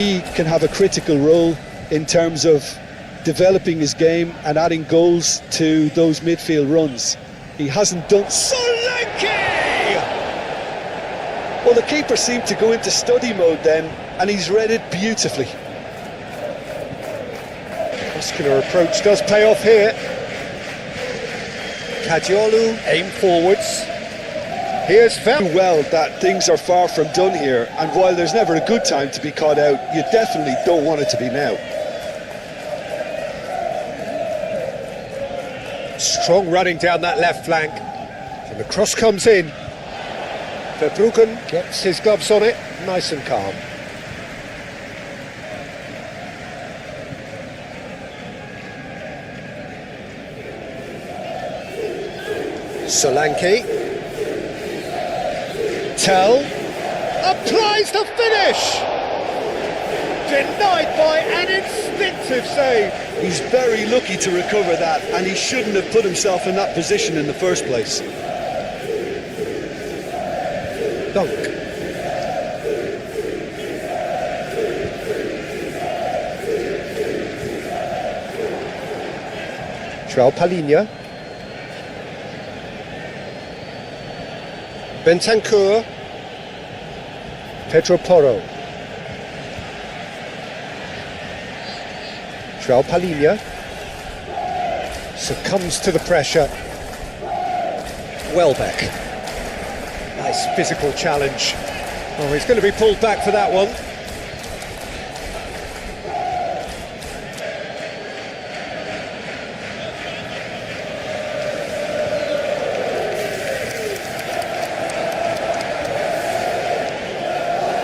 He can have a critical role in terms of developing his game and adding goals to those midfield runs. He hasn't done... Solanke! Well, the keeper seemed to go into study mode then, and he's read it beautifully. Muscular approach does pay off here. Kadiolu aim forwards. Here's very well that things are far from done here, and while there's never a good time to be caught out, you definitely don't want it to be now. Strong running down that left flank, and the cross comes in. Verbruggen gets his gloves on it, nice and calm. Solanke. Tell applies the finish. Denied by an instinctive save. He's very lucky to recover that, and he shouldn't have put himself in that position in the first place. Dunk. João Palhinha. Bentancur. Pedro Porro. João Palhinha succumbs to the pressure. Welbeck. Nice physical challenge. Oh, he's going to be pulled back for that one.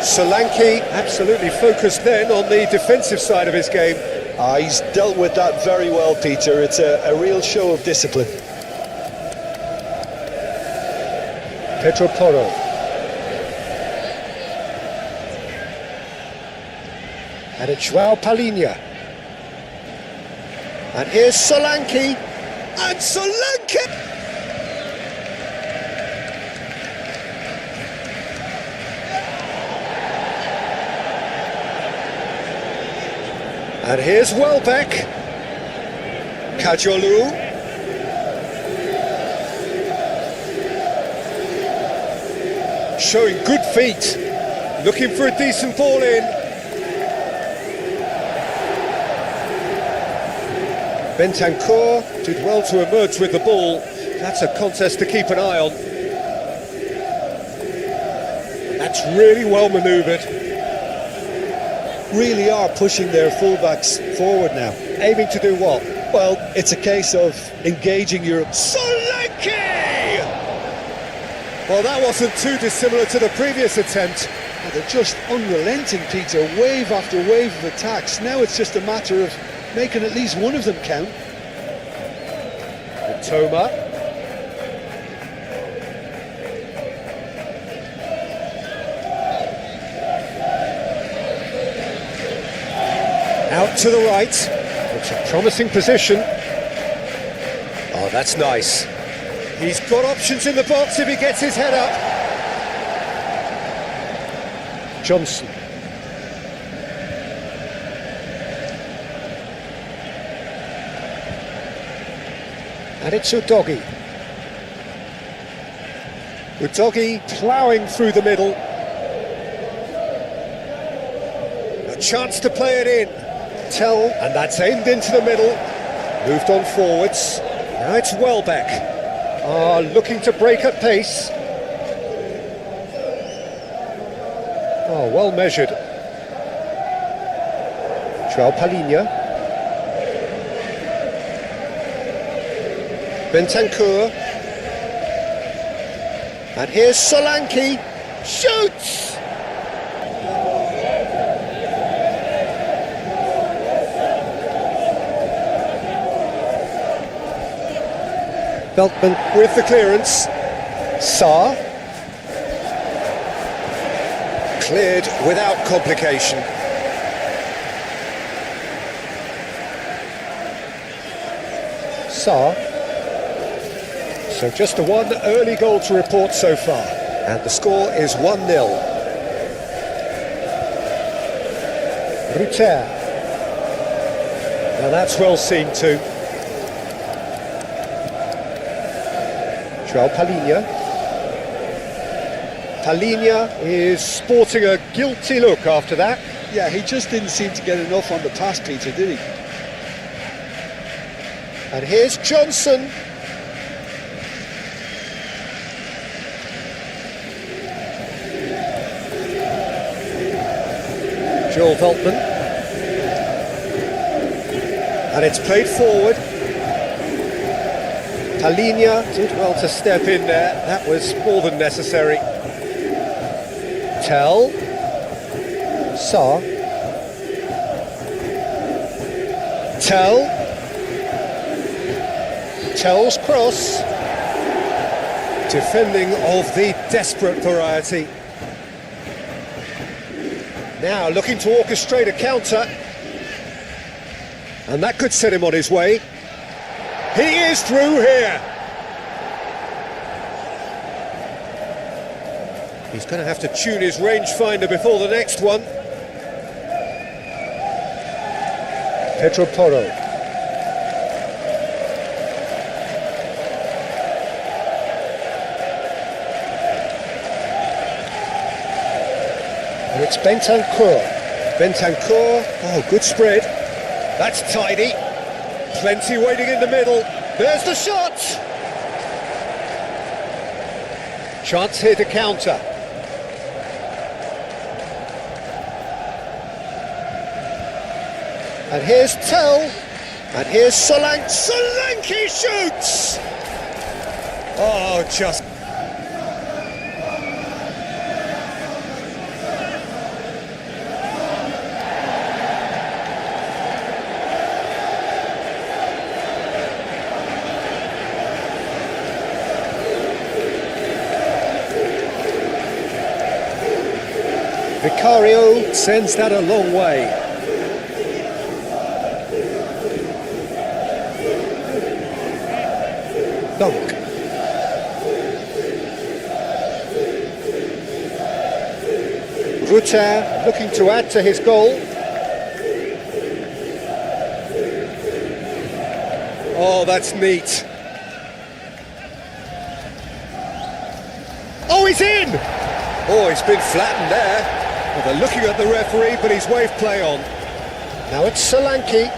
Solanke absolutely focused then on the defensive side of his game. He's dealt with that very well, Peter. It's a real show of discipline. Pedro Porro. And it's João Palhinha. And here's Solanke. And Solanke! And here's Welbeck. Kadiolu. Showing good feet. Looking for a decent ball in. Bentancur did well to emerge with the ball. That's a contest to keep an eye on. That's really well manoeuvred. Really are pushing their fullbacks forward now. Aiming to do what? Well, it's a case of engaging your... Solanke! Well, that wasn't too dissimilar to the previous attempt. Oh, they're just unrelenting, Peter. Wave after wave of attacks. Now it's just a matter of making at least one of them count. Toma. Out to the right. It's a promising position. Oh, that's nice. He's got options in the box if he gets his head up. Johnson. And it's Udogie. Udogie ploughing through the middle. A chance to play it in. Tell, and that's aimed into the middle. Moved on forwards. Now it's Welbeck. Looking to break at pace. Oh, well measured. João Palhinha. Bentancur. And here's Solanke. Shoots! Veltman with the clearance. Sarr. Cleared without complication. Sarr. So just one early goal to report so far. And the score is 1-0. Ruter. Now that's well seen too. João Palhinha. Palhinha is sporting a guilty look after that. Yeah, he just didn't seem to get enough on the pass, Peter, did he? And here's Johnson. Joel Veltman. And it's played forward. Palhinha did well to step in there. That was more than necessary. Tell. Saar. Tell. Tell's cross. Defending of the desperate variety. Now looking to orchestrate a counter. And that could set him on his way. He is through here. He's going to have to tune his rangefinder before the next one. Pedro Porro. And it's Bentancur. Bentancur, oh, good spread. That's tidy. Plenty waiting in the middle. There's the shot! Chance here to counter. And here's Tell. And here's Solanke. Solanke shoots! Oh, just... Vicario sends that a long way. Dunk. Ruter looking to add to his goal. Oh, that's neat. Oh, he's in! Oh, he's been flattened there. Well, they're looking at the referee, but he's waved play on. Now it's Solanke.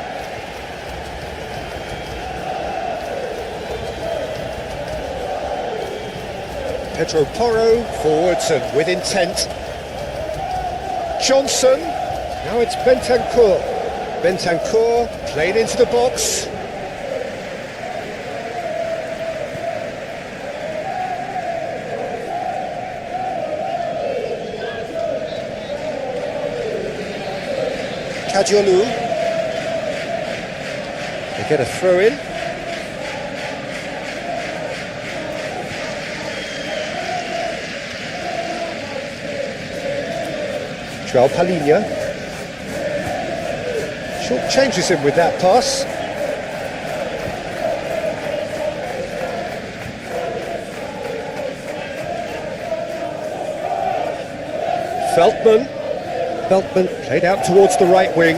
Pedro Porro, forwards and with intent. Johnson. Now it's Bentancur. Bentancur played into the box. Kadiolu. They get a throw in. João Palhinha. Short changes him with that pass. Veltman. Veltman played out towards the right wing.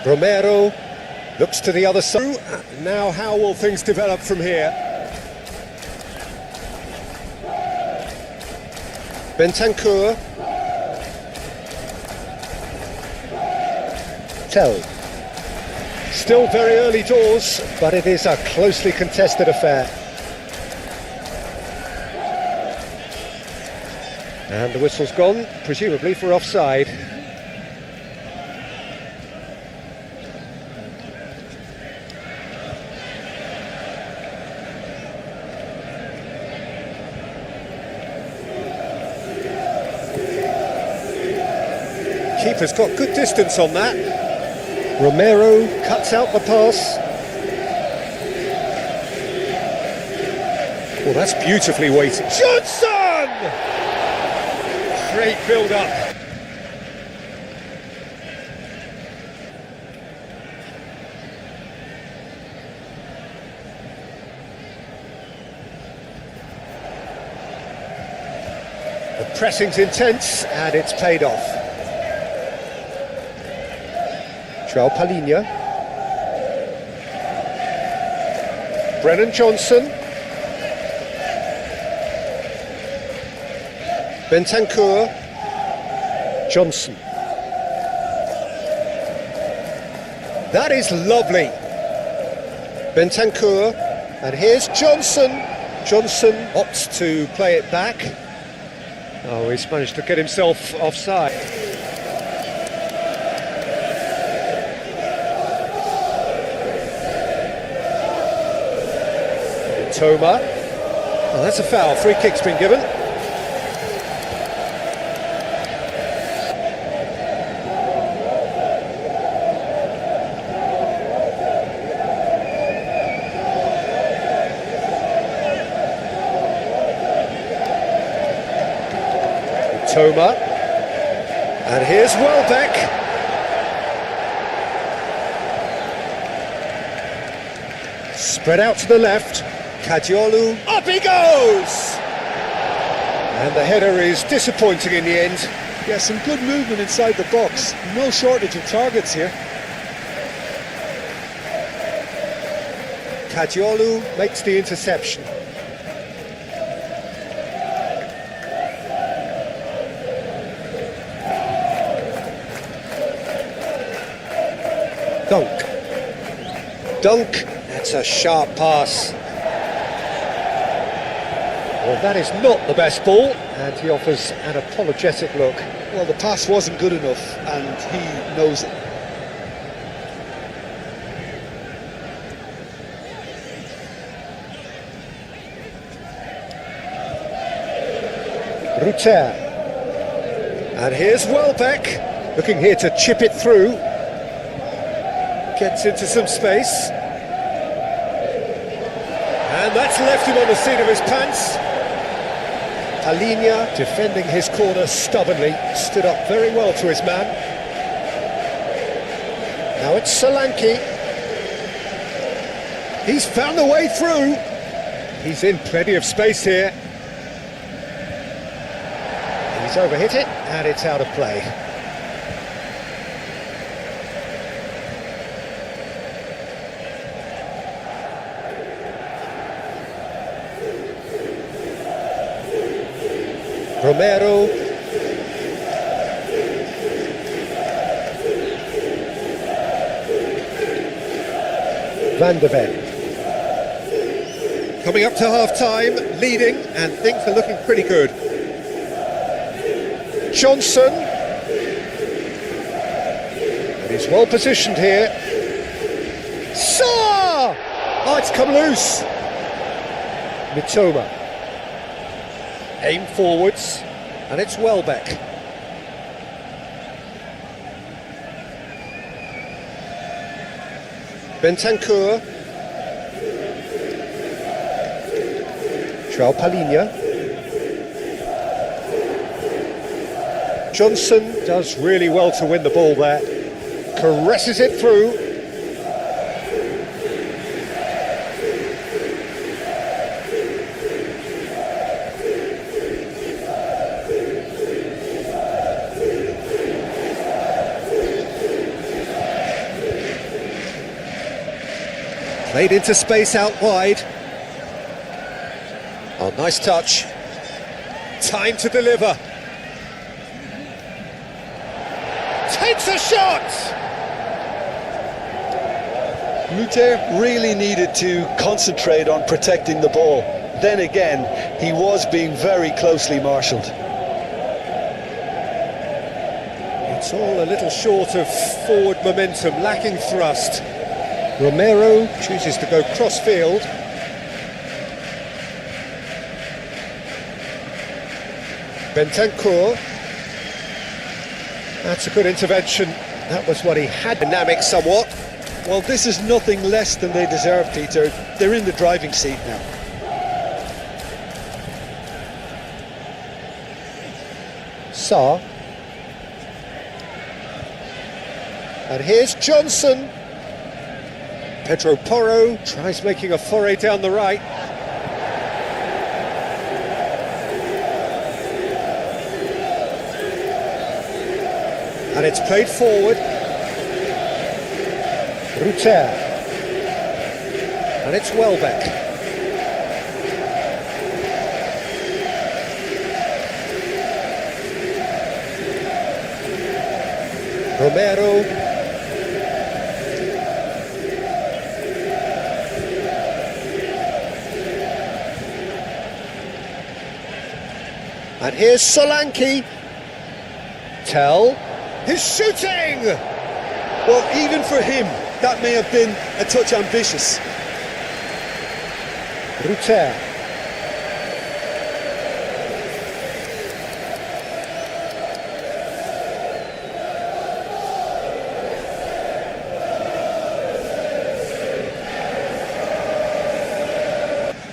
Romero looks to the other side. Now how will things develop from here? Bentancur. Tell. Still very early doors, but it is a closely contested affair. And the whistle's gone, presumably for offside. Keeper's got good distance on that. Romero cuts out the pass. Well, that's beautifully weighted. Johnson! Great build-up. Pressing's intense, and it's paid off. João Palhinha. Brennan Johnson. Bentancur. Johnson. That is lovely. Bentancur. And here's Johnson. Johnson opts to play it back. Oh, he's managed to get himself offside. Toma. Oh, that's a foul. Free kick's been given. Toma. And here's Welbeck. Spread out to the left. Kadiolu, up he goes! And the header is disappointing in the end. Yeah, some good movement inside the box. No shortage of targets here. Kadiolu makes the interception. Dunk, that's a sharp pass. Well, that is not the best ball, and he offers an apologetic look. Well, the pass wasn't good enough, and he knows it. Ruter. And here's Welbeck, looking here to chip it through. Gets into some space. And that's left him on the seat of his pants. Palhinha, defending his corner stubbornly, stood up very well to his man. Now it's Solanke. He's found a way through. He's in plenty of space here. He's overhit it, and it's out of play. Romero. Van de Ven. Coming up to half-time, leading, and things are looking pretty good. Johnson. And he's well positioned here. Saw! Oh, it's come loose. Mitoma. Aim forwards, and it's Welbeck. Bentancur. João Palhinha. Johnson does really well to win the ball there. Caresses it through. Played into space out wide. Oh, nice touch. Time to deliver. Takes a shot! Ruter really needed to concentrate on protecting the ball. Then again, he was being very closely marshalled. It's all a little short of forward momentum, lacking thrust. Romero chooses to go cross-field. Bentancur. That's a good intervention. That was what he had. Dynamic somewhat. Well, this is nothing less than they deserve, Peter. They're in the driving seat now. Saar. And here's Johnson. Pedro Porro tries making a foray down the right. And it's played forward. Ruter. And it's Welbeck. Romero. And here's Solanke. Tell. He's shooting! Well, even for him, that may have been a touch ambitious. Ruter.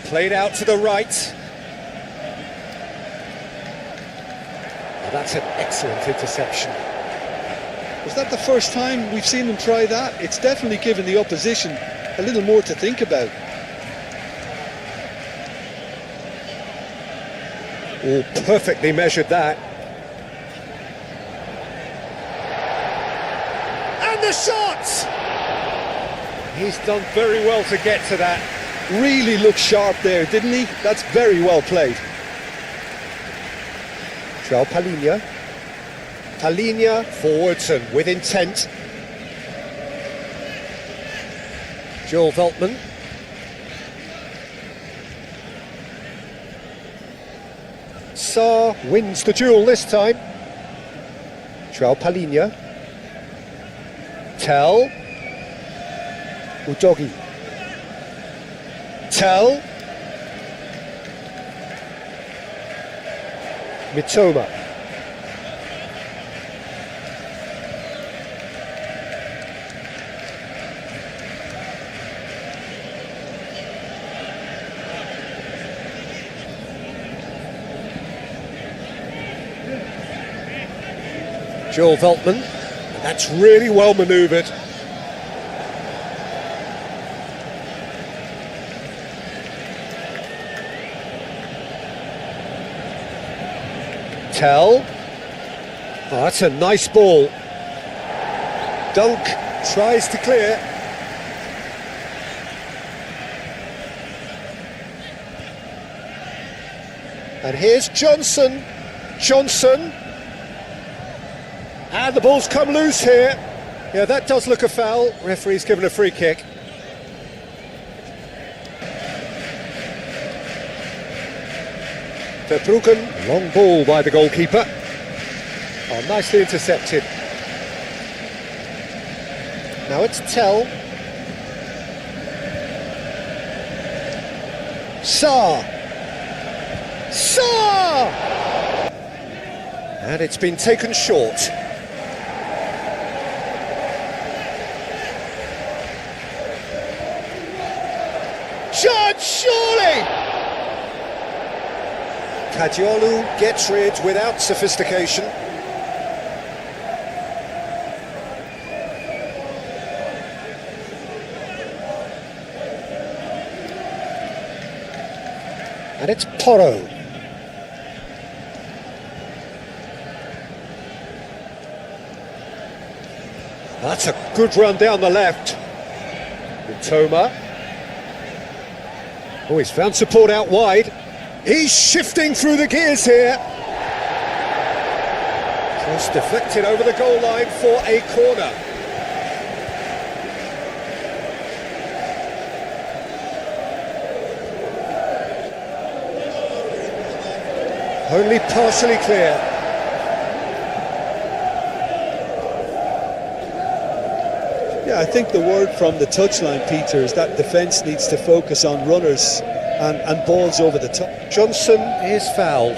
Played out to the right. Oh, that's an excellent interception. Was that the first time we've seen them try that? It's definitely given the opposition a little more to think about. Oh, perfectly measured that. And the shot! He's done very well to get to that. Really looked sharp there, didn't he? That's very well played. João Palhinha. Palhinha forwards and with intent. Joel Veltman. Sarr wins the duel this time. João Palhinha. Tell. Udogi. Tell. Mitoma. Joel Veltman. That's really well manoeuvred. Tell. Oh, that's a nice ball. Dunk tries to clear. And here's Johnson. Johnson. And the ball's come loose here. Yeah, that does look a foul. Referee's given a free kick. Verbruggen, long ball by the goalkeeper. Oh, nicely intercepted. Now it's Tell. Sarr. Sarr! And it's been taken short. Judge, surely! Cadiolu gets rid without sophistication. And it's Porro. That's a good run down the left. Mitoma. Oh, he's found support out wide. He's shifting through the gears here. Just deflected over the goal line for a corner. Only partially clear. Yeah, I think the word from the touchline, Peter, is that defence needs to focus on runners and balls over the top. Johnson is fouled.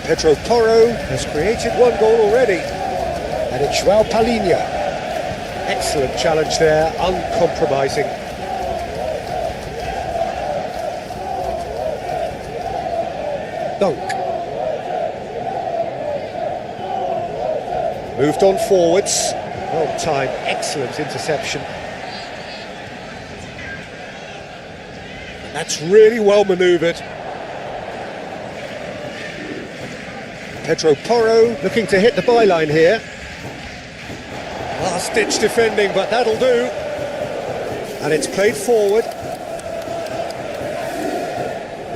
Pedro Porro has created one goal already. And it's João Palhinha. Excellent challenge there, uncompromising. Dunk. Moved on forwards. Well timed, excellent interception. And that's really well manoeuvred. Pedro Porro looking to hit the byline here. Last-ditch defending, but that'll do. And it's played forward.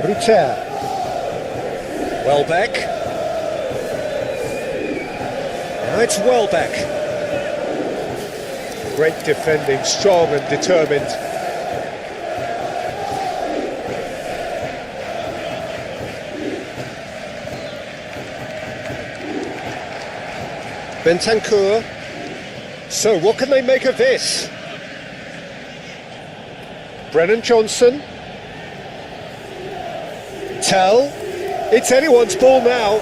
Ruter. Welbeck. Now it's Welbeck. Great defending, strong and determined. Bentancur. So what can they make of this? Brennan Johnson. Tell. It's anyone's ball now.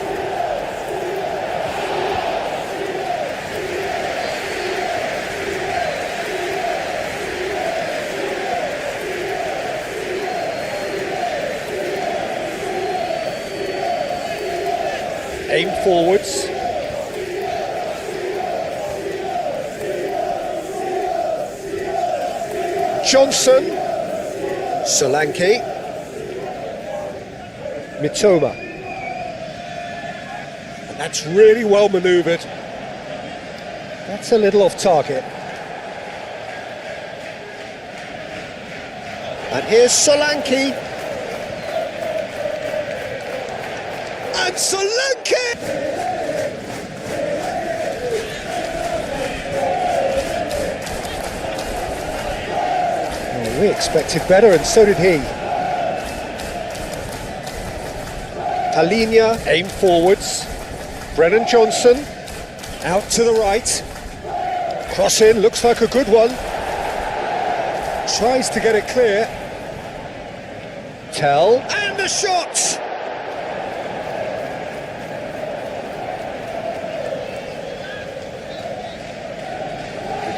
Aim forwards. Johnson. Solanke. Mitoma. And that's really well manoeuvred. That's a little off target. And here's Solanke. And Solanke! We expected better, and so did he. Alinia, aim forwards. Brennan Johnson, out to the right. Cross in, looks like a good one. Tries to get it clear. Tell, and the shot!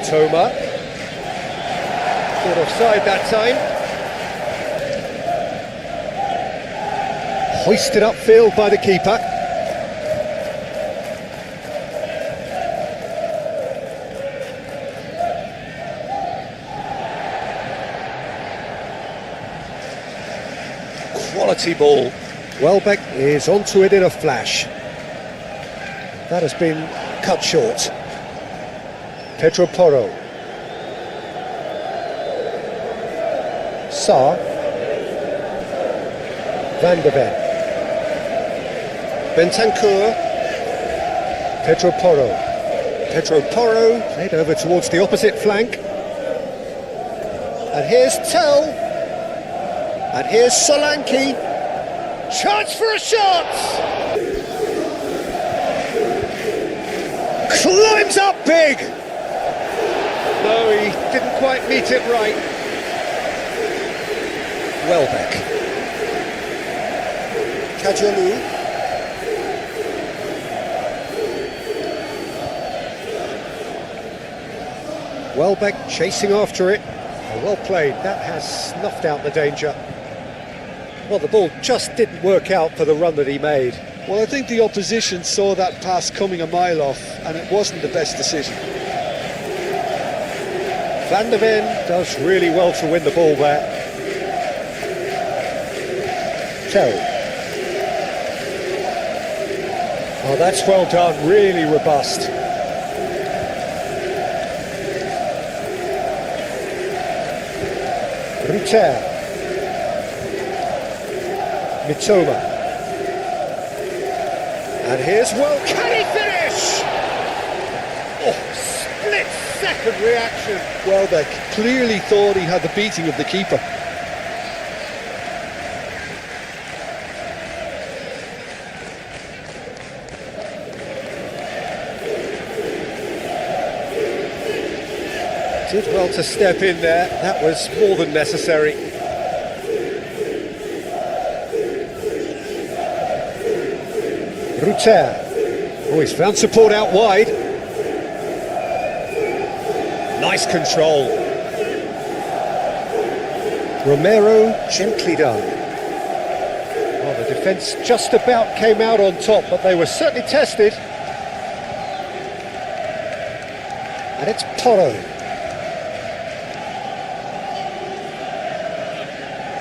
Toma. Offside that time. Hoisted upfield by the keeper. Quality ball. Welbeck is onto it in a flash. That has been cut short. Pedro Porro. Saar. Van de Ven. Bentancur. Pedro Porro. Pedro Porro played over towards the opposite flank. And here's Tell. And here's Solanke. Chance for a shot! Climbs up big! No, he didn't quite meet it right. Welbeck. Kajalu. Welbeck chasing after it. Well played, that has snuffed out the danger. Well, the ball just didn't work out for the run that he made. Well, I think the opposition saw that pass coming a mile off, and it wasn't the best decision. Van de Ven does really well to win the ball there. Oh, that's well done, really robust. Ruter. Mitoma. And here's can he finish? Oh, split-second reaction. Welbeck clearly thought he had the beating of the keeper. Did well to step in there, that was more than necessary. Ruter. Oh, he's found support out wide. Nice control. Romero, gently done. Well, the defence just about came out on top, but they were certainly tested. And it's Porro.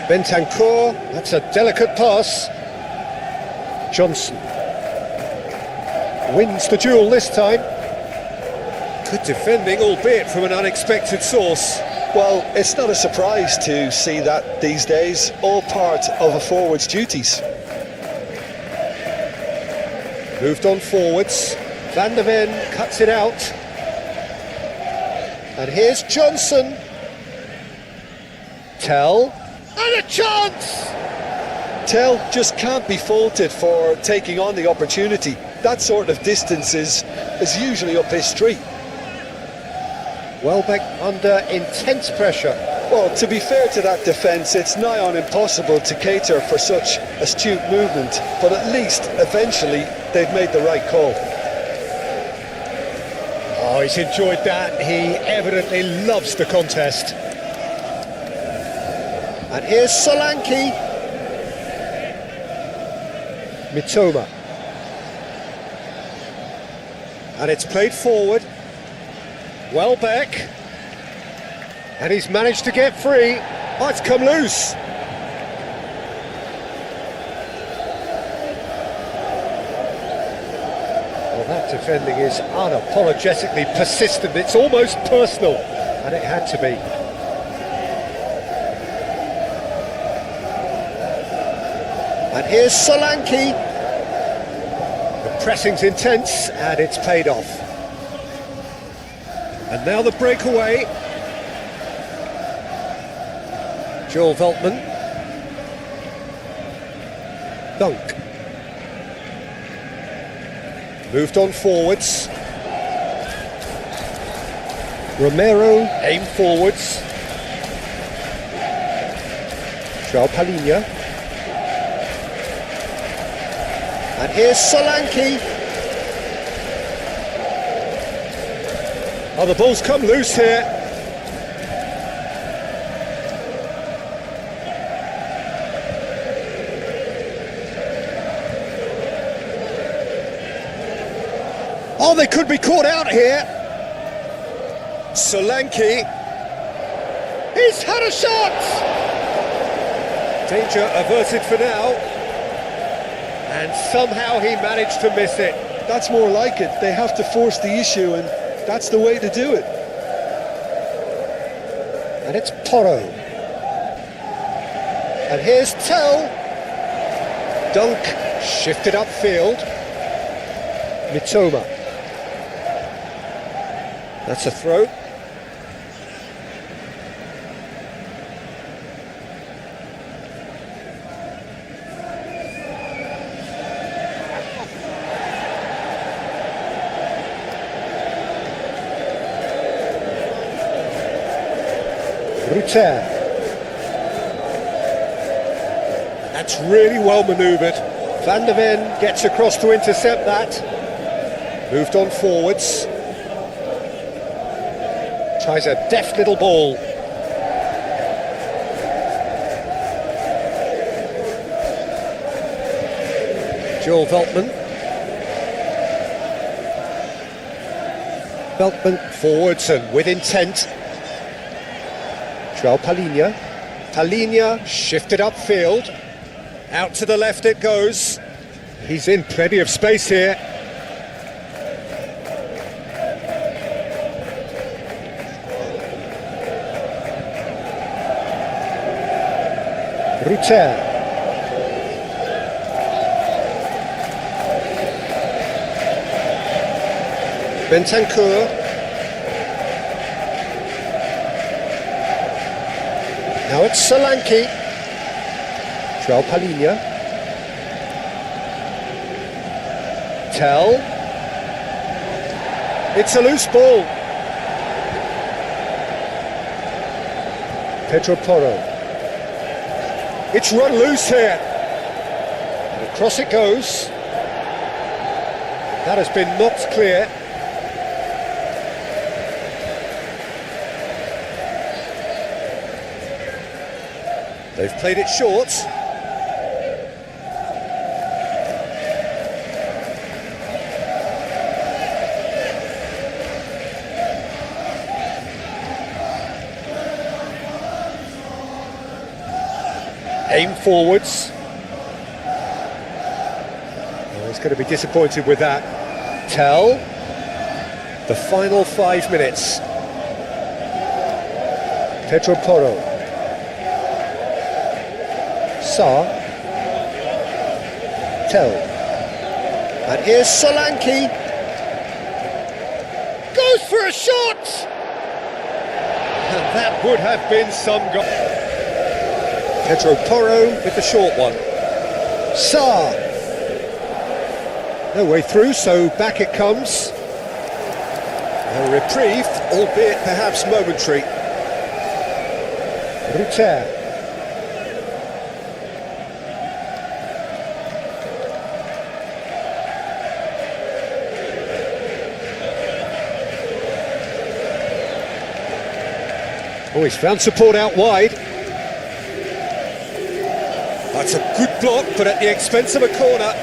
Bentancur, that's a delicate pass. Johnson. wins the duel this time. Good defending, albeit from an unexpected source. Well, it's not a surprise to see that these days, all part of a forward's duties. Moved on forwards. Van der Ven cuts it out. And here's Johnson. Tell. And a chance! Tell just can't be faulted for taking on the opportunity. That sort of distance is usually up his street. Welbeck under intense pressure. Well, to be fair to that defence, it's nigh on impossible to cater for such astute movement, but at least, eventually, they've made the right call. Oh, he's enjoyed that. He evidently loves the contest. And here's Solanke. Mitoma. And it's played forward. Welbeck. And he's managed to get free. Oh, it's come loose. Well, that defending is unapologetically persistent. It's almost personal. And it had to be. And here's Solanke. The pressing's intense and it's paid off. And now the breakaway. Joel Veltman. Dunk. Moved on forwards. Romero aim forwards. João Palhinha. And here's Solanke. Oh, the ball's come loose here. Oh, they could be caught out here. Solanke. He's had a shot! Danger averted for now. And somehow he managed to miss it. That's more like it. They have to force the issue, and that's the way to do it. And it's Porro. And here's Tell. Dunk, shifted upfield. Mitoma. That's a throw. Rutter. That's really well manoeuvred. Van der Ven gets across to intercept that. Moved on forwards. Tries a deft little ball. Joel Veltman. Veltman forwards and with intent. João Palhinha. Palhinha shifted upfield. Out to the left it goes. He's in plenty of space here. Rutter. Bentancur. Now it's Solanke. João Palhinha. Tell. It's a loose ball. Pedro Porro. It's run loose here. And across it goes. That has been knocked clear. They've played it short. Aim forwards. Oh, he's going to be disappointed with that. Tell. The final 5 minutes. Pedro Porro. Sa. Tell. And here's Solanke. Goes for a shot! And that would have been some goal. Pedro Porro with the short one. Sa. No way through, so back it comes. A reprieve, albeit perhaps momentary. Ruter. Oh, he's found support out wide. That's a good block, but at the expense of a corner.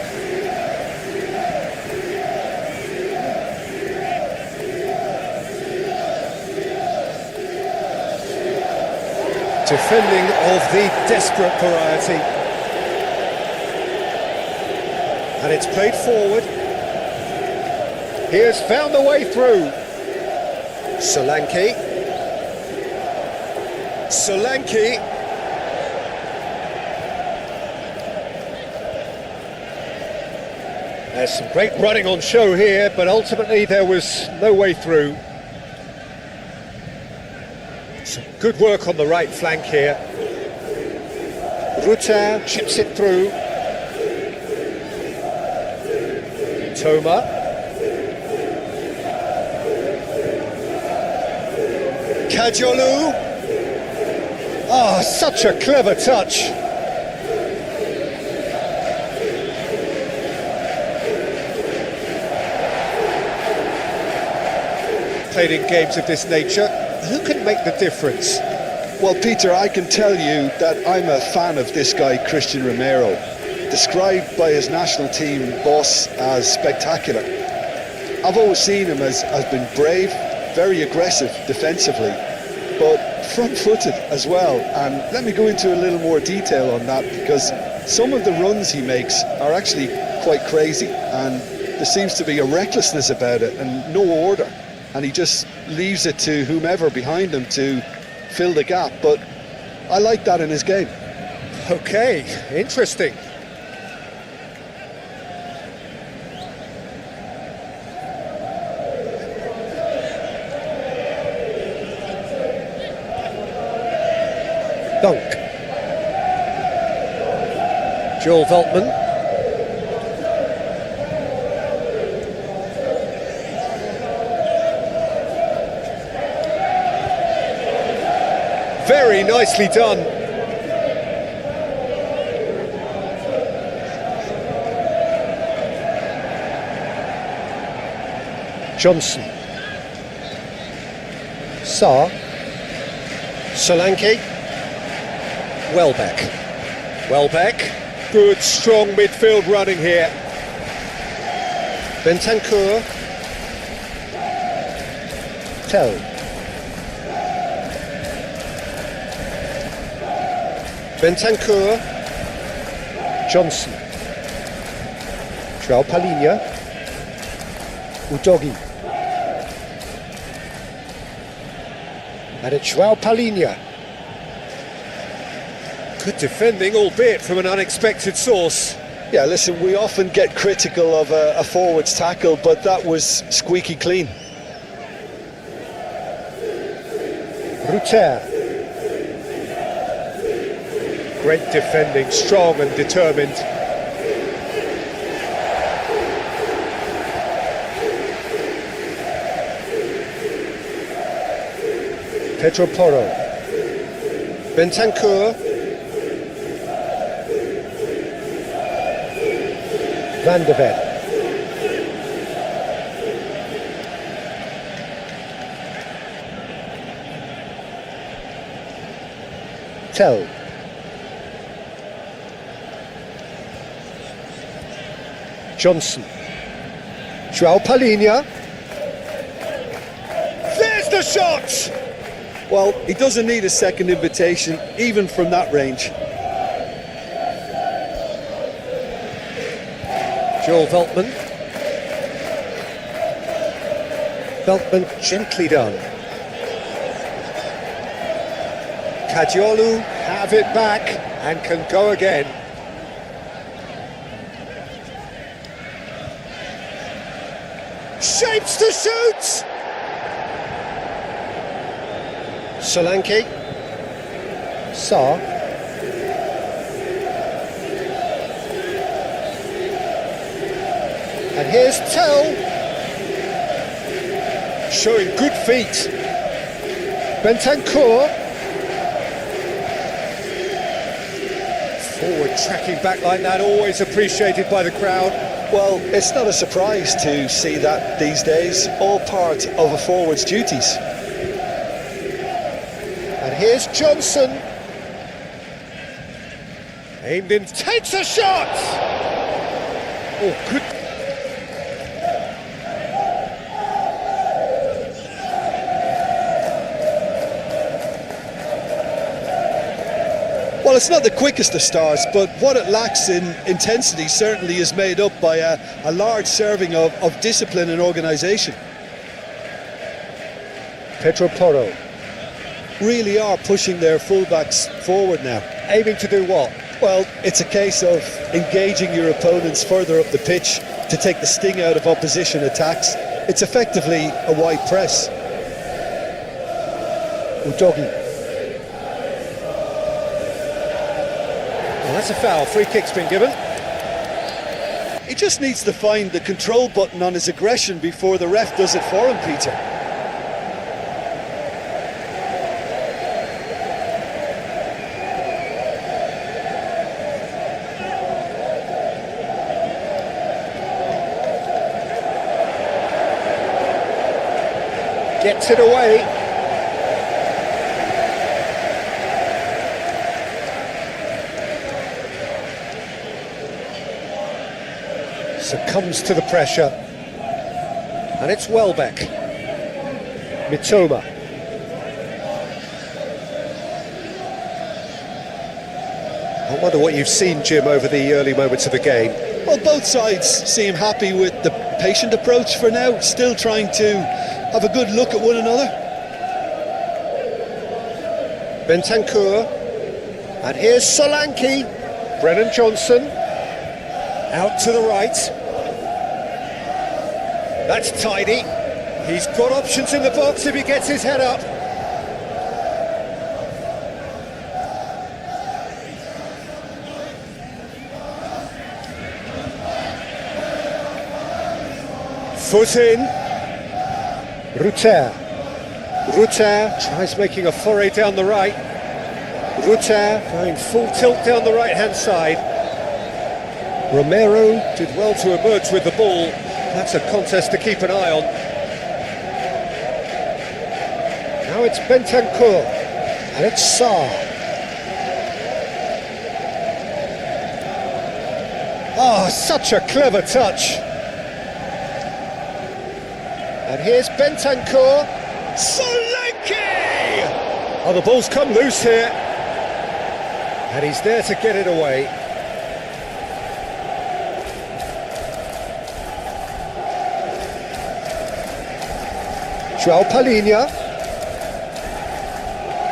Defending of the desperate variety. And it's played forward. He has found the way through. Solanke. Solanke. There's some great running on show here, but ultimately there was no way through. Some good work on the right flank here. Ruter chips it through. Toma. Kajolu. Oh, such a clever touch. Played in games of this nature. Who can make the difference? Well, Peter, I can tell you that I'm a fan of this guy, Christian Romero, described by his national team boss as spectacular. I've always seen him as been brave, very aggressive defensively, but front-footed as well. And let me go into a little more detail on that, because some of the runs he makes are actually quite crazy, and there seems to be a recklessness about it and no order. And he just leaves it to whomever behind him to fill the gap. But I like that in his game. Okay, interesting. Dunk. Joel Veltman. Very nicely done. Johnson. Sa. Solanke. Welbeck. Welbeck. Good, strong midfield running here. Bentancur. Tell. Bentancur. Johnson. João Palhinha. Udogi. And it's João Palhinha. Good defending, albeit from an unexpected source. Yeah, listen, we often get critical of a forward's tackle, but that was squeaky clean. Ruter. Great defending, strong and determined. Pedro Porro. Bentancur. Van de Ven. Tell. Johnson. João Palhinha. There's the shot! Well, he doesn't need a second invitation, even from that range. Joel Veltman. Beltman gently done. Kadiolu have it back and can go again. Shapes to shoot! Solanke. Sarr. And here's Tell. Showing good feet. Bentancur. Forward tracking back like that, always appreciated by the crowd. Well, it's not a surprise to see that these days, all part of a forward's duties. And here's Johnson. Aimed in, takes a shot! Oh, good. Well, it's not the quickest of starts, but what it lacks in intensity certainly is made up by a large serving of discipline and organisation. Pedro Porro. Really are pushing their fullbacks forward now. Aiming to do what? Well, it's a case of engaging your opponents further up the pitch to take the sting out of opposition attacks. It's effectively a wide press. Udogi. Well, that's a foul. Free kick's been given. He just needs to find the control button on his aggression before the ref does it for him, Peter. Gets it away. Succumbs to the pressure. And it's Welbeck. Mitoma. I wonder what you've seen, Jim, over the early moments of the game. Well, both sides seem happy with the patient approach for now, still trying to have a good look at one another. Bentancur. And here's Solanke. Brennan Johnson. Out to the right. That's tidy. He's got options in the box if he gets his head up. Foot in. Rutter. Rutter tries making a foray down the right. Rutter going full tilt down the right-hand side. Romero did well to emerge with the ball. That's a contest to keep an eye on. Now it's Bentancur. And it's Sarr. Oh, such a clever touch. And here's Bentancur. Solanke! Oh, the ball's come loose here. And he's there to get it away. João Palhinha.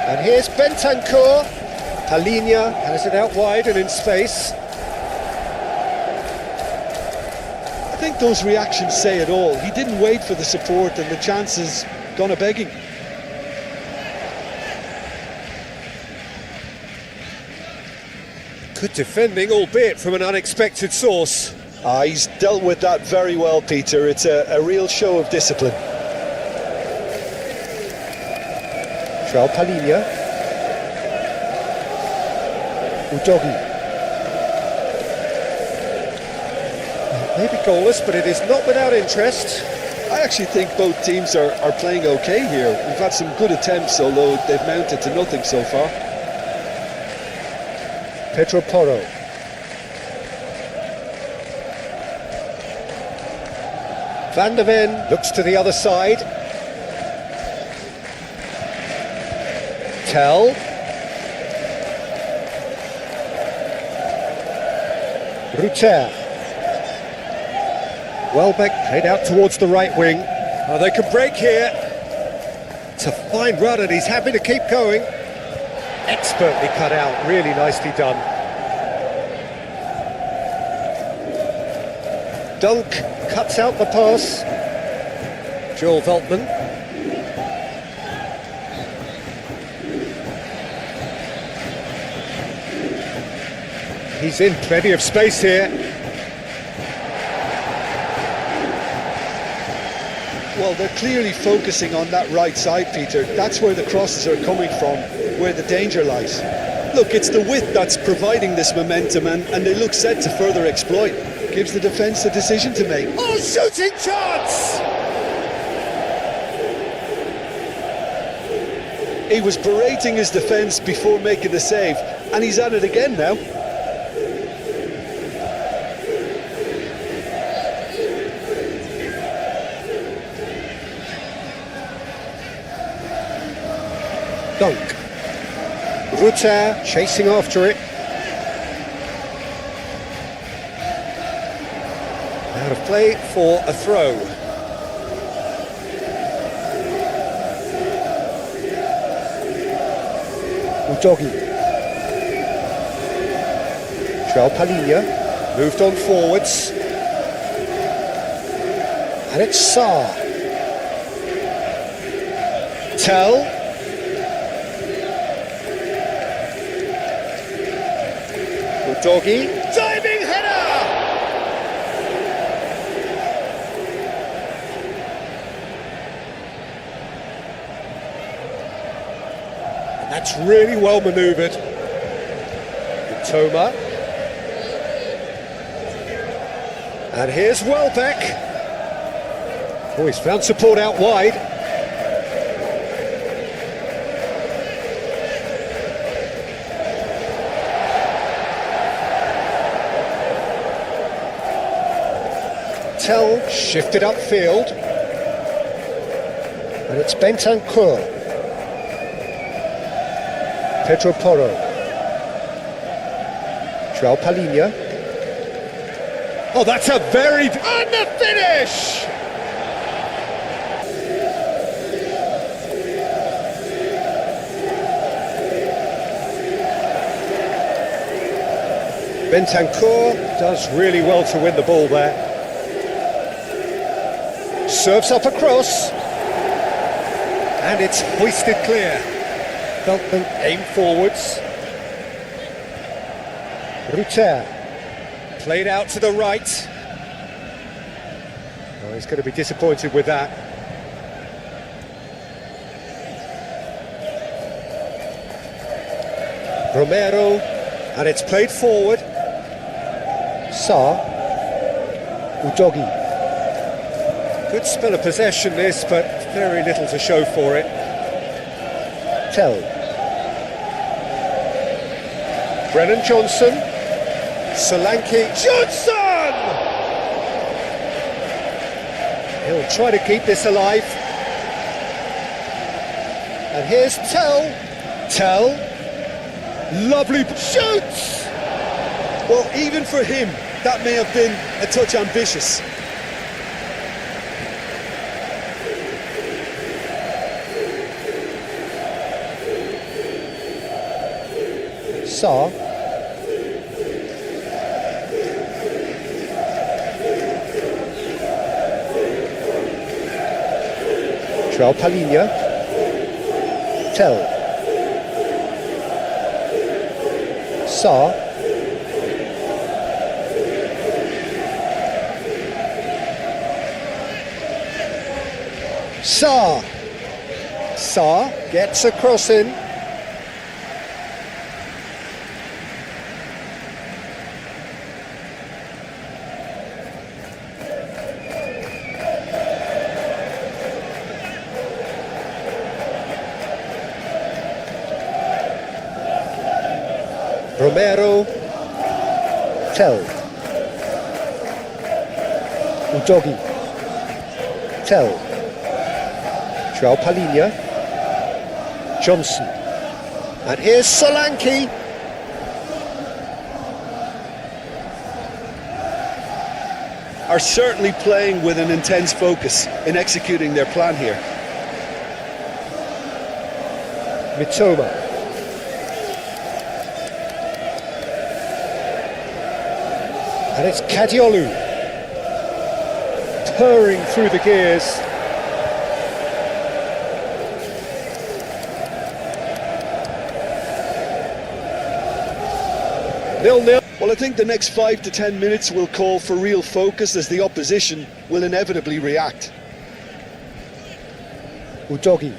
And here's Bentancur. Palhinha has it out wide and in space. I think those reactions say it all. He didn't wait for the support and the chances gone a-begging. Good defending, albeit from an unexpected source. He's dealt with that very well, Peter. It's a real show of discipline. João Palhinha. Udogi. Maybe goalless, but it is not without interest. I actually think both teams are playing okay here. We've had some good attempts, although they've mounted to nothing so far. Pedro Porro. Van der Ven looks to the other side. Tell. Rutter. Welbeck played out towards the right wing. Oh, they can break here. It's a fine run and he's happy to keep going. Expertly cut out, really nicely done. Dunk cuts out the pass. Joel Veltman. He's in plenty of space here. Well, they're clearly focusing on that right side, Peter. That's where the crosses are coming from, where the danger lies. Look, it's the width that's providing this momentum, and they look set to further exploit. Gives the defence a decision to make. Oh, shooting chance! He was berating his defence before making the save, and he's at it again now. Dunk. Rutter chasing after it. Out of play for a throw. Udogi. João Palhinha moved on forwards. And it's Sarr. Tell. Udogi. Diving header! And that's really well manoeuvred. Toma. And here's Welbeck. Oh, he's found support out wide. Tell shifted upfield. And it's Bentancur. Pedro Porro. João Palhinha. Oh, that's a very... And the finish! Bentancur does really well to win the ball there. Serves up across. And it's hoisted clear. Veltman aim forwards. Rutter. Played out to the right. Oh, he's going to be disappointed with that. Romero. And it's played forward. Sarr. Udogi. Good spell of possession this, but very little to show for it. Tell. Brennan Johnson. Solanke. Johnson! He'll try to keep this alive. And here's Tell. Tell. Lovely shoots! Well, even for him, that may have been a touch ambitious. Sarr. João Palhinha. Tell. Sarr. Sarr. Sarr gets a cross in. Romero. Tell. Udogi. Tell. João Palhinha. Johnson. And here's Solanke. are certainly playing with an intense focus in executing their plan here. Mitoma. And it's Kadiolu. Purring through the gears. Nil-nil. Well, I think the next 5 to 10 minutes will call for real focus as the opposition will inevitably react. Udogi.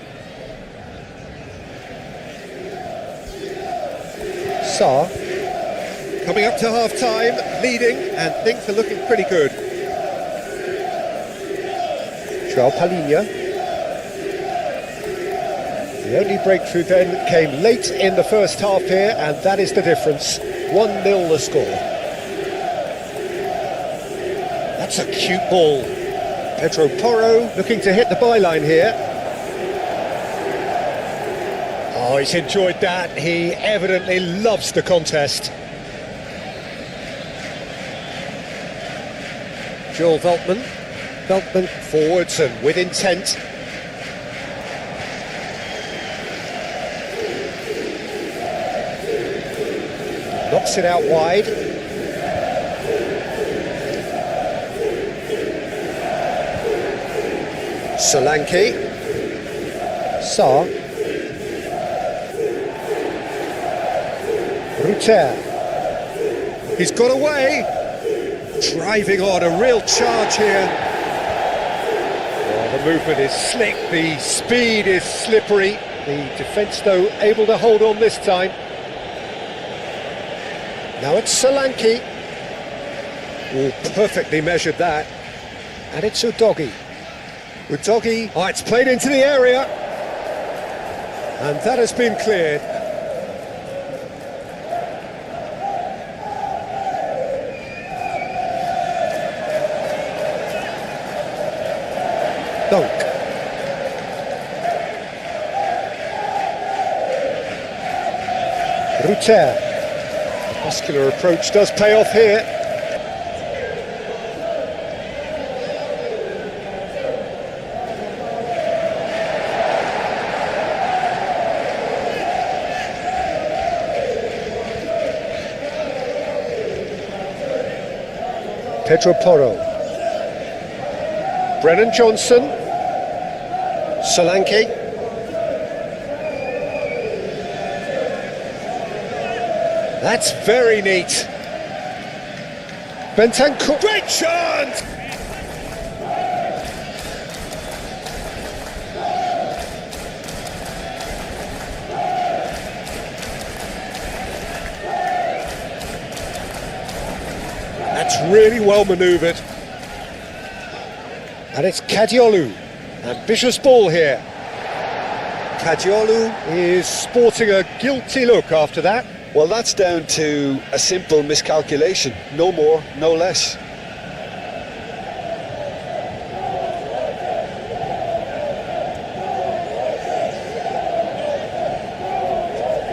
Sarr. Coming up to half-time, leading, and things are looking pretty good. João Palhinha. The only breakthrough then came late in the first half here, and that is the difference. 1-0 the score. That's a cute ball. Pedro Porro looking to hit the byline here. Oh, he's enjoyed that. He evidently loves the contest. Joel Veltman. Veltman forwards and with intent. Knocks it out wide. Solanke. Sarr. Ruter. He's got away. Driving on, a real charge here. Oh, the movement is slick, the speed is slippery. The defence, though, able to hold on this time. Now it's Solanke. Oh, perfectly measured that. And it's Udogi. Udogi, oh, it's played into the area. And that has been cleared. Dunk. Ruter. The muscular approach does pay off here. Pedro Porro. Brennan Johnson. Solanke. That's very neat. Bentancur. Great chance! That's really well manoeuvred. And it's Kadiolu. Ambitious ball here. Kadiolu is sporting a guilty look after that. Well, that's down to a simple miscalculation. No more, no less.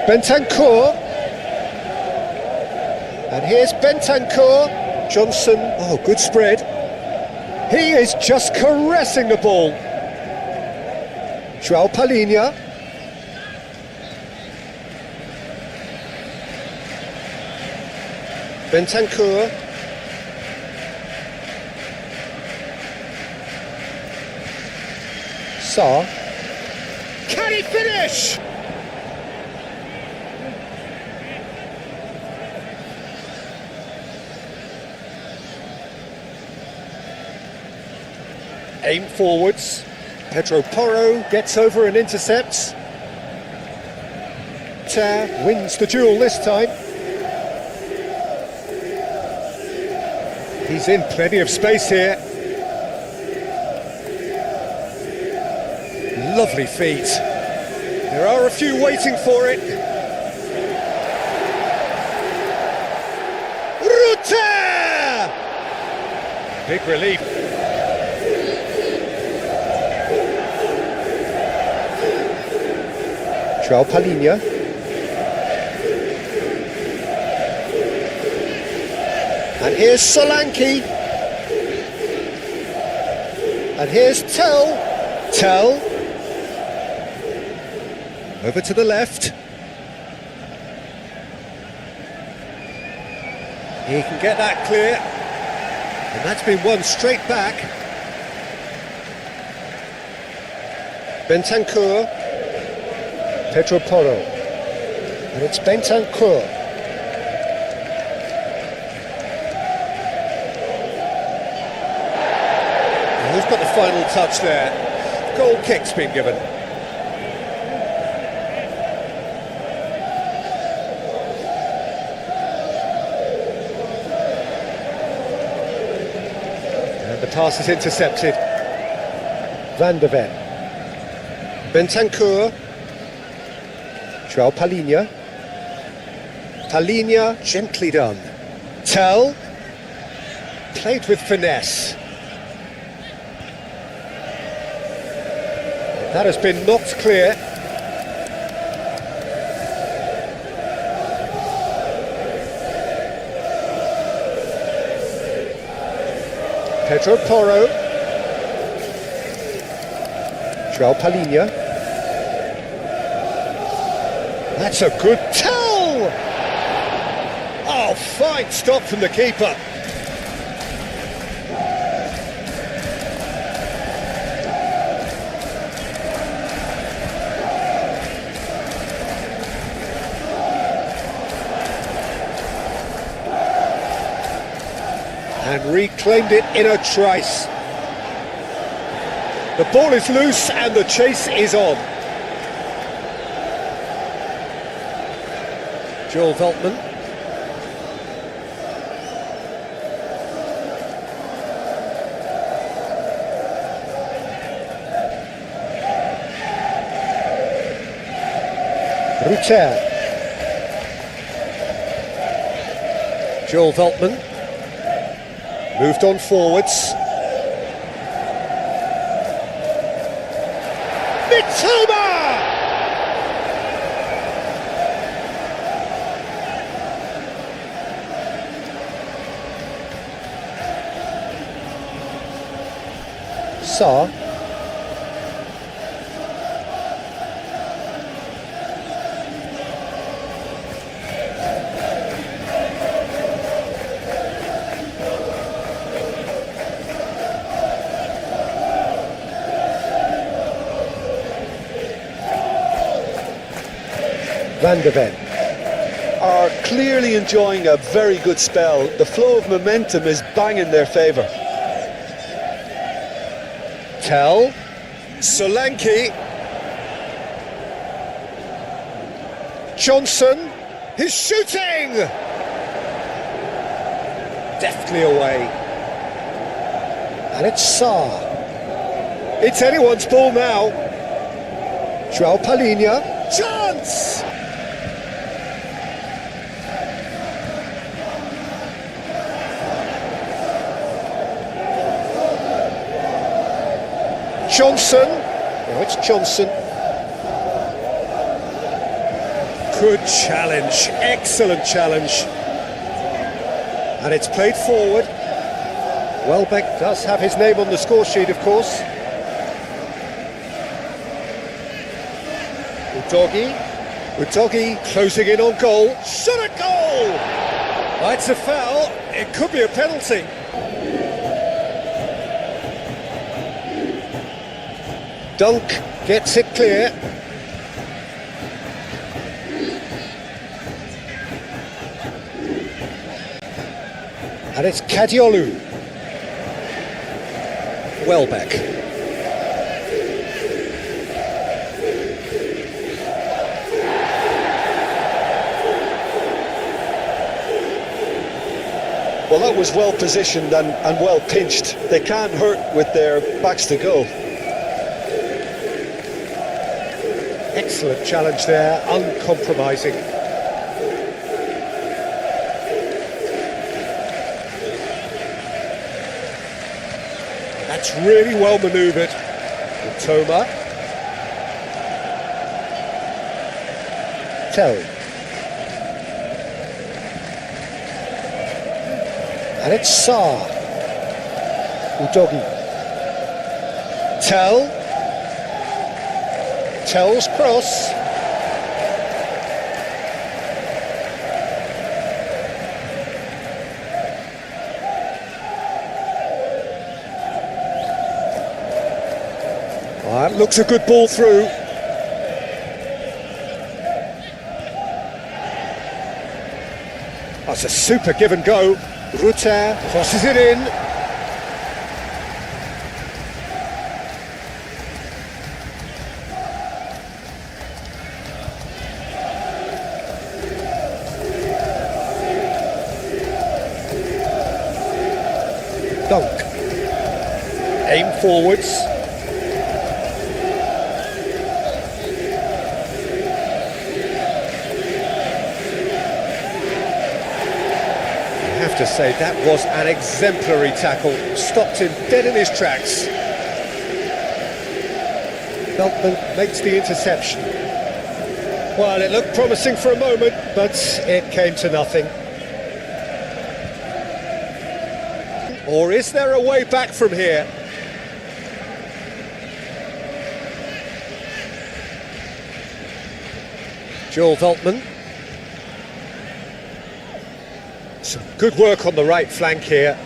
Bentancur. And here's Bentancur. Johnson. Oh, good spread. He is just caressing the ball. João Palhinha. Bentancur. Sarr. Can he finish? Aim forwards. Pedro Porro gets over and intercepts. Ter wins the duel this time. He's in plenty of space here. Lovely feet. There are a few waiting for it. Ruter! Big relief. João Palhinha. And here's Solanke. And here's Tell. Over to the left. He can get that clear. And that's been won straight back. Bentancur. Pedro Porro. And it's Bentancur. And who's got the final touch there? Goal kick's been given. And the pass is intercepted. Van der Ven. Bentancur. João Palhinha. Palhinha, gently done. Tell. Played with finesse. That has been knocked clear. Pedro Porro. João Palhinha. That's a good tell! Oh, fine stop from the keeper. And reclaimed it in a trice. The ball is loose and the chase is on. Joel Veltman. Rutter. Joel Veltman. Moved on forwards. Mitoma! Saar. Van der Ven. Are clearly enjoying a very good spell. The flow of momentum is bang in their favour. Tell. Solanke. Johnson. He's shooting! Deftly away. And it's Saar. It's anyone's ball now. João Palhinha. Chance! Johnson. Oh, it's Johnson. Good challenge, excellent challenge. And it's played forward. Welbeck does have his name on the score sheet, of course. Udogi closing in on goal. Shot a goal! Oh, it's a foul. It could be a penalty. Dunk gets it clear. And it's Kadiolu. Welbeck. Well, that was well positioned and well pinched. They can't hurt with their backs to goal. Excellent challenge there, uncompromising. That's really well manoeuvred. Toma. Tell. And it's Saar. Udogi. Tell's cross. That looks a good ball through. That's a super give and go. Rutter crosses it in. Dunk. Aim forwards. To say that was an exemplary tackle, stopped him dead in his tracks. Veltman makes the interception. Well, it looked promising for a moment, but it came to nothing. Or is there a way back from here? Joel Veltman. Some good work on the right flank here.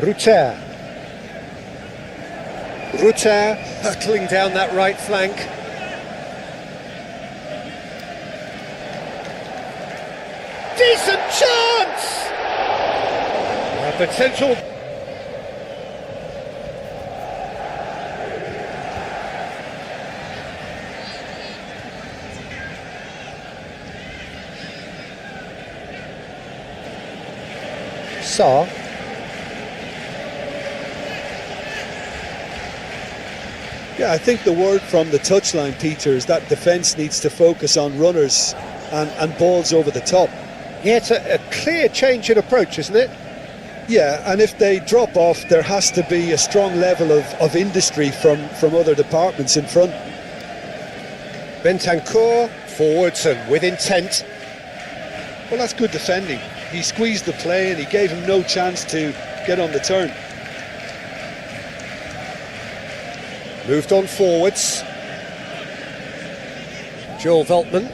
Rutter hurtling down that right flank. Decent chance! Potential. Saw. Yeah, I think the word from the touchline, Peter, is that defence needs to focus on runners and balls over the top. Yeah, it's a clear change in approach, isn't it? Yeah, and if they drop off, there has to be a strong level of industry from other departments in front. Bentancur forwards and with intent. Well, that's good defending. He squeezed the play and he gave him no chance to get on the turn. Moved on forwards. Joel Veltman.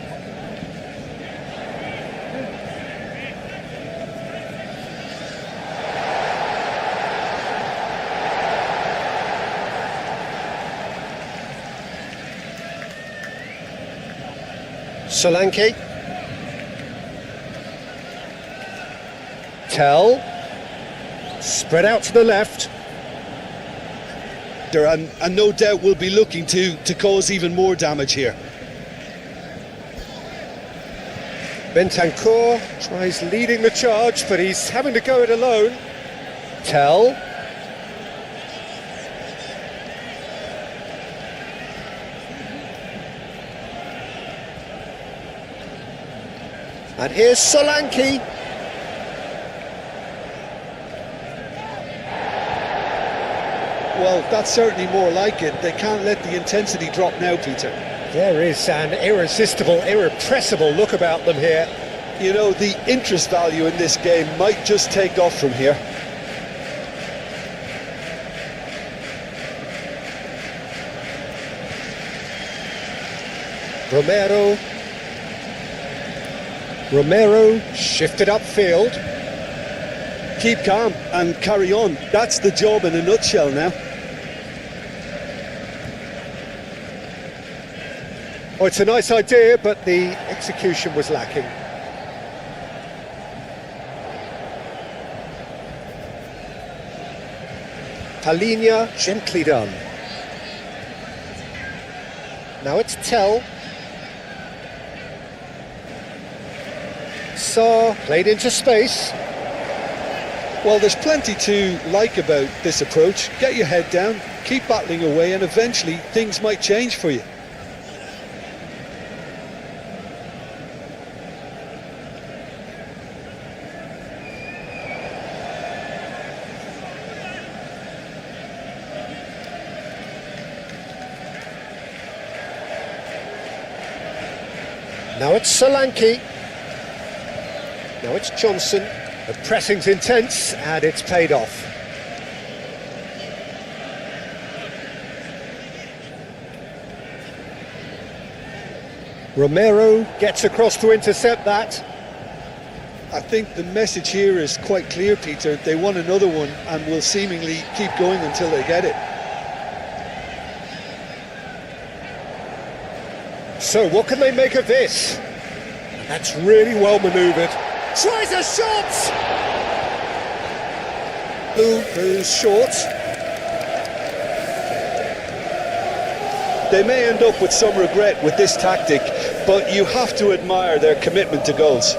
Solanke. Tell. Spread out to the left. And no doubt will be looking to cause even more damage here. Bentancur tries leading the charge, but he's having to go it alone. Tell. And here's Solanke. Well, that's certainly more like it. They can't let the intensity drop now, Peter. There is an irresistible, irrepressible look about them here. You know, the interest value in this game might just take off from here. Romero shifted upfield. Keep calm and carry on. That's the job in a nutshell now. Oh, it's a nice idea, but the execution was lacking. Palinia, gently done. Now it's Tell. Saw, played into space. Well, there's plenty to like about this approach. Get your head down, keep battling away, and eventually things might change for you. Now it's Solanke. Now it's Johnson. The pressing's intense and it's paid off. Romero gets across to intercept that. I think the message here is quite clear, Peter. They want another one and will seemingly keep going until they get it. So what can they make of this? That's really well manoeuvred. Tries a shot! Who's short? They may end up with some regret with this tactic, but you have to admire their commitment to goals.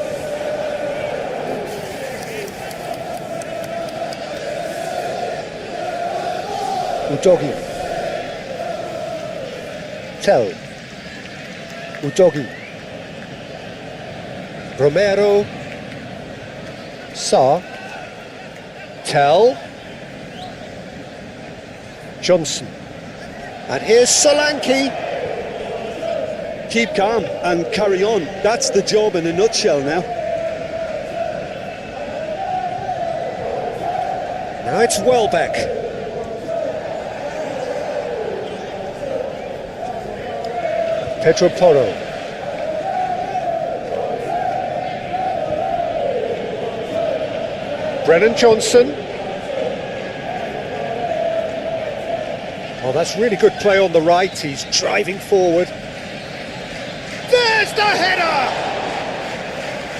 Udogi. Tell. Udogi. Romero. Sa. Tell. Johnson. And here's Solanke. Keep calm and carry on. That's the job in a nutshell now. Now it's Welbeck. Pedro Porro. Brennan Johnson. Oh, that's really good play on the right. He's driving forward. There's the header!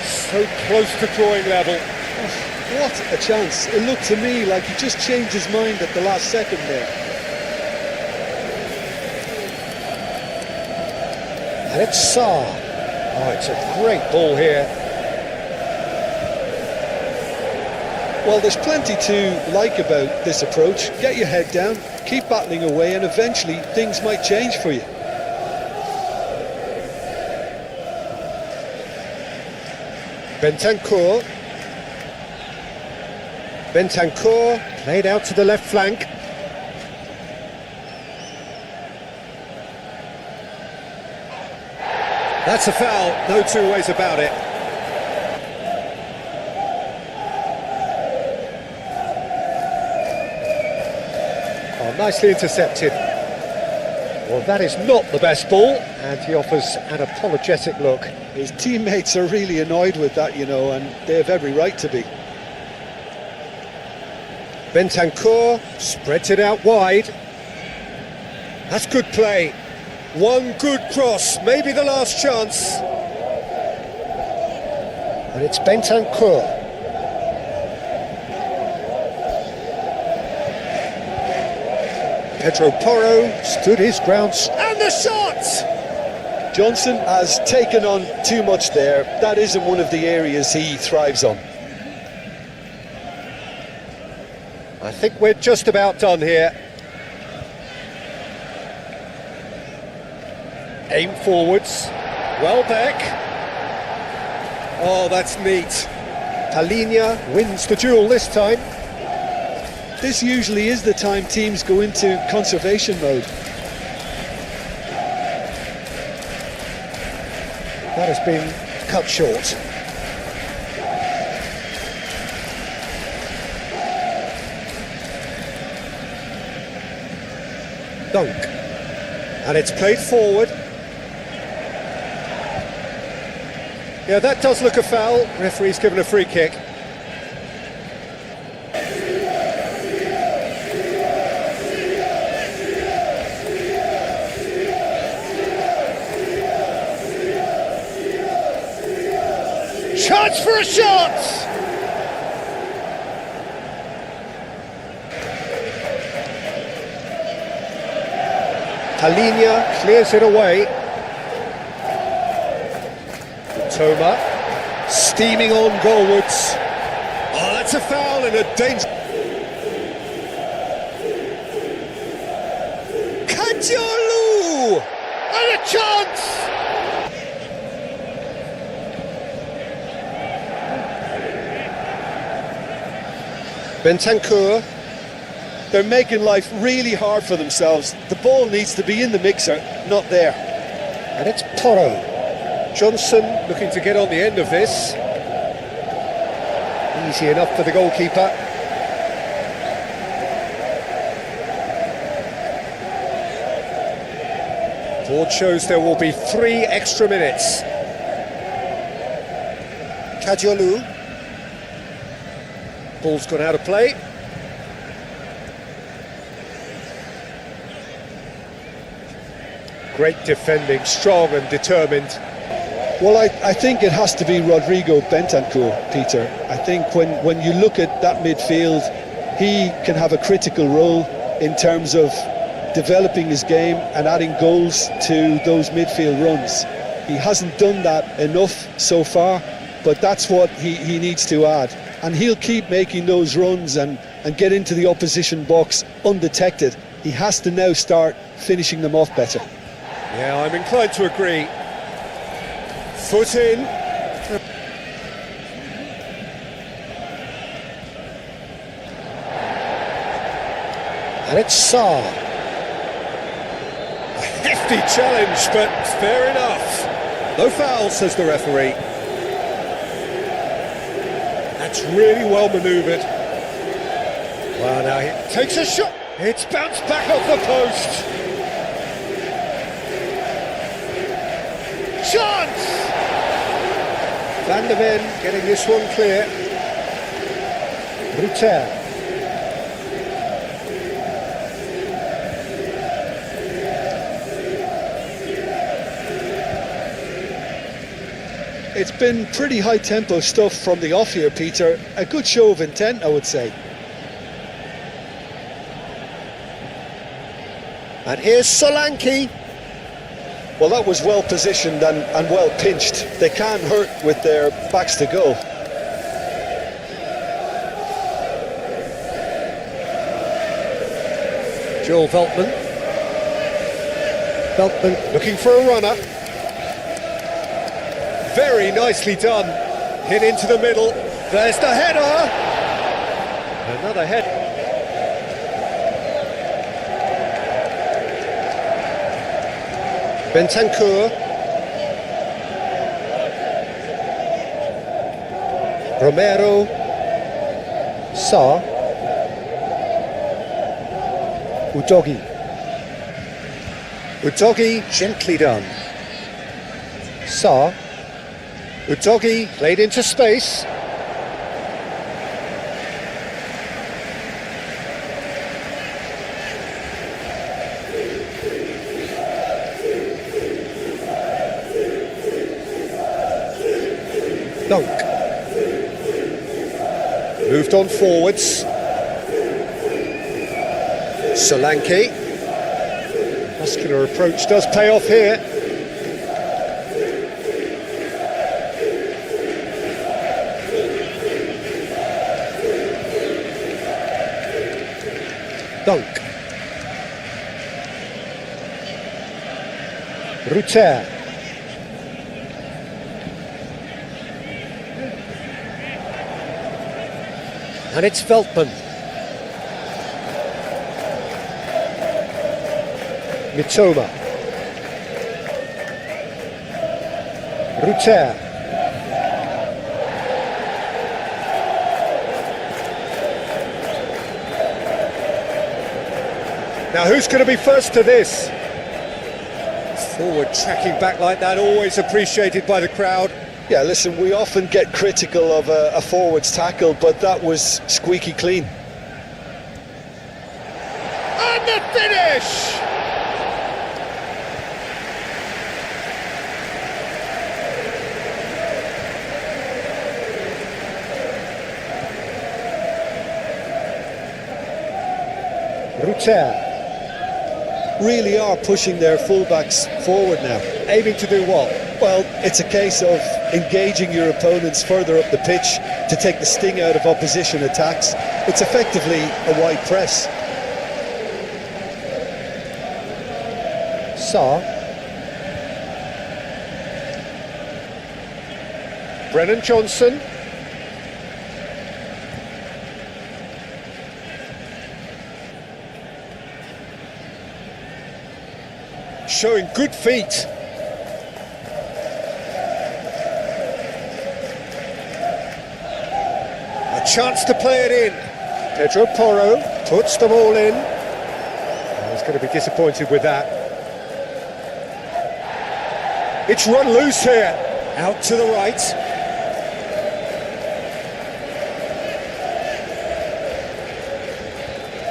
So close to drawing level. Oh, what a chance. It looked to me like he just changed his mind at the last second there. And it's Sarr. Oh, it's a great ball here. Well, there's plenty to like about this approach. Get your head down, keep battling away, and eventually things might change for you. Bentancur. Bentancur played out to the left flank. That's a foul, no two ways about it. Oh, nicely intercepted. Well, that is not the best ball, and he offers an apologetic look. His teammates are really annoyed with that, you know, and they have every right to be. Bentancur spreads it out wide. That's good play. One good cross, maybe the last chance. And it's Bentancur. Pedro Porro stood his ground. And the shot! Johnson has taken on too much there. That isn't one of the areas he thrives on. I think we're just about done here. Aim forwards. Welbeck. Oh, that's neat. Palinha wins the duel this time. This usually is the time teams go into conservation mode. That has been cut short. Dunk. And it's played forward. Yeah, that does look a foul. Referee's given a free kick. Chance for a shot! Palinha clears it away. Toma, steaming on goalwards. Oh, that's a foul and a danger. Kajolu! And a chance! Bentancur. They're making life really hard for themselves. The ball needs to be in the mixer, not there. And it's Porro. Johnson looking to get on the end of this. Easy enough for the goalkeeper. Board shows there will be 3 extra minutes. Kadiolu. Ball's gone out of play. Great defending, strong and determined. Well, I think it has to be Rodrigo Bentancur, Peter. I think when you look at that midfield, he can have a critical role in terms of developing his game and adding goals to those midfield runs. He hasn't done that enough so far, but that's what he needs to add. And he'll keep making those runs and get into the opposition box undetected. He has to now start finishing them off better. Yeah, I'm inclined to agree. Foot in. And it's Sarr. A hefty challenge, but fair enough. No foul, says the referee. That's really well manoeuvred. Well, now he takes a shot. It's bounced back off the post. Chance! Van der Ven getting this one clear. Rutter. It's been pretty high-tempo stuff from the off here, Peter. A good show of intent, I would say. And here's Solanke. Well, that was well positioned and well pinched. They can't hurt with their backs to goal. Joel Veltman. Veltman looking for a runner. Very nicely done. Hit into the middle. There's the header. Another head. Bentancur. Romero. Sarr. Udogi. Udogi, gently done. Sarr. Udogi played into space. Dunk. Moved on forwards. Solanke. Muscular approach does pay off here. Dunk. Rutter. And it's Veltman. Mitoma. Rutter. Now who's going to be first to this? Forward tracking back like that, always appreciated by the crowd. Yeah, listen, we often get critical of a forward's tackle, but that was squeaky clean. And the finish! Rutter. Really are pushing their fullbacks forward now. Aiming to do what? Well, it's a case of engaging your opponents further up the pitch to take the sting out of opposition attacks. It's effectively a wide press. Sarr. Brennan Johnson. Showing good feet. A chance to play it in. Pedro Porro puts them all in. He's going to be disappointed with that. It's run loose here. Out to the right.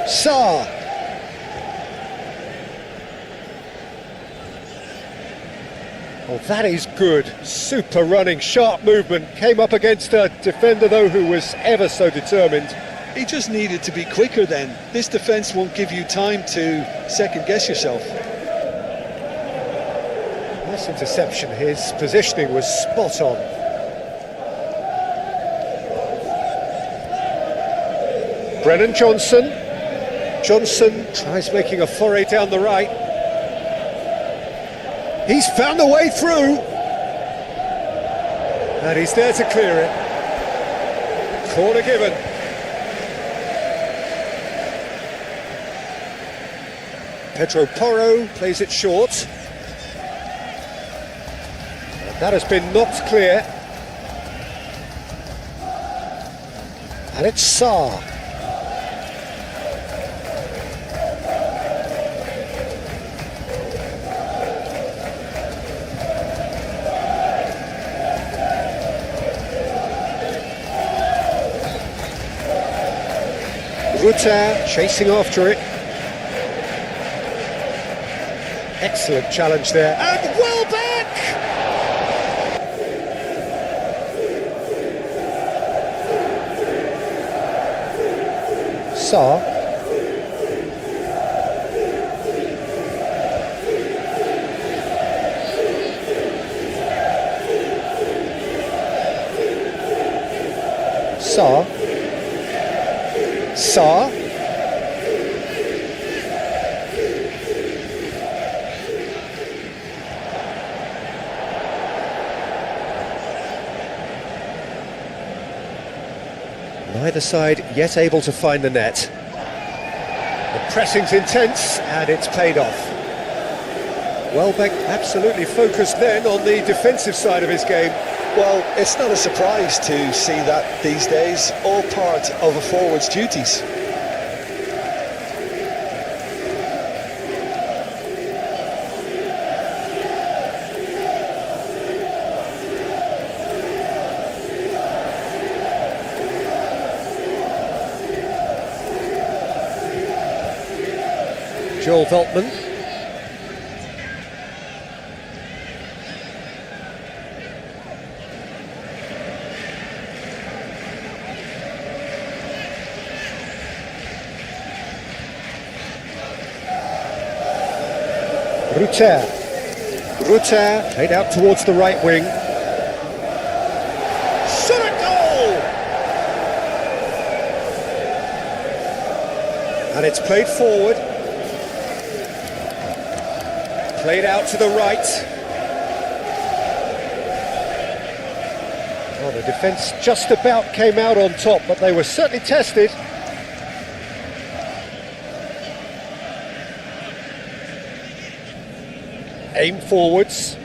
Sarr. Oh, that is good. Super running, sharp movement. Came up against a defender, though, who was ever so determined. He just needed to be quicker then. This defence won't give you time to second-guess yourself. Nice interception. His positioning was spot on. Brennan Johnson. Johnson tries making a foray down the right. He's found a way through. And he's there to clear it. Corner given. Pedro Porro plays it short. And that has been knocked clear. And it's Sarr. Rutter chasing after it. Excellent challenge there. And well back! Sarr. Sarr. Sarr. Neither side yet able to find the net. The pressing's intense and it's paid off. Welbeck absolutely focused then on the defensive side of his game. Well, it's not a surprise to see that these days, all part of a forward's duties. Joel Veltman. Rutter played out towards the right wing. Shot a goal! And it's played forward. Played out to the right. Well, the defence just about came out on top, but they were certainly tested. Aim forwards.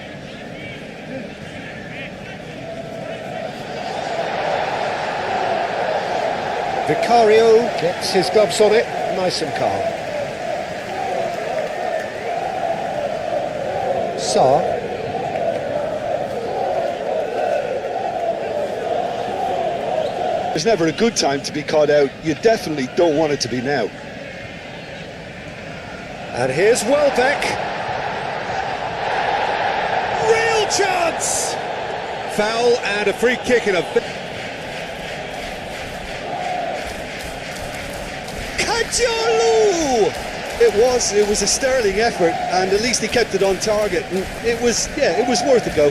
Vicario gets his gloves on it, nice and calm. Sarr. There's never a good time to be caught out. You definitely don't want it to be now. And here's Welbeck. Real chance! Foul and a free kick in a... Kajolu! It was a sterling effort, and at least he kept it on target. And it was worth a go.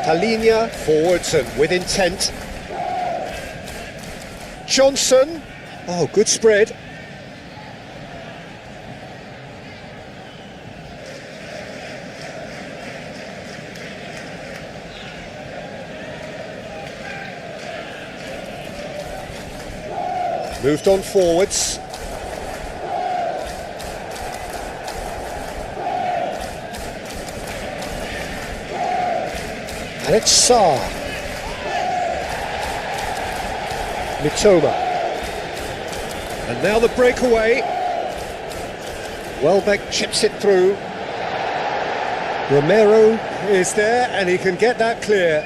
Talinia forwards and with intent. Johnson. Oh, good spread. Moved on forwards. And it's Sarr. Mitoma. And now the breakaway. Welbeck chips it through. Romero is there and he can get that clear.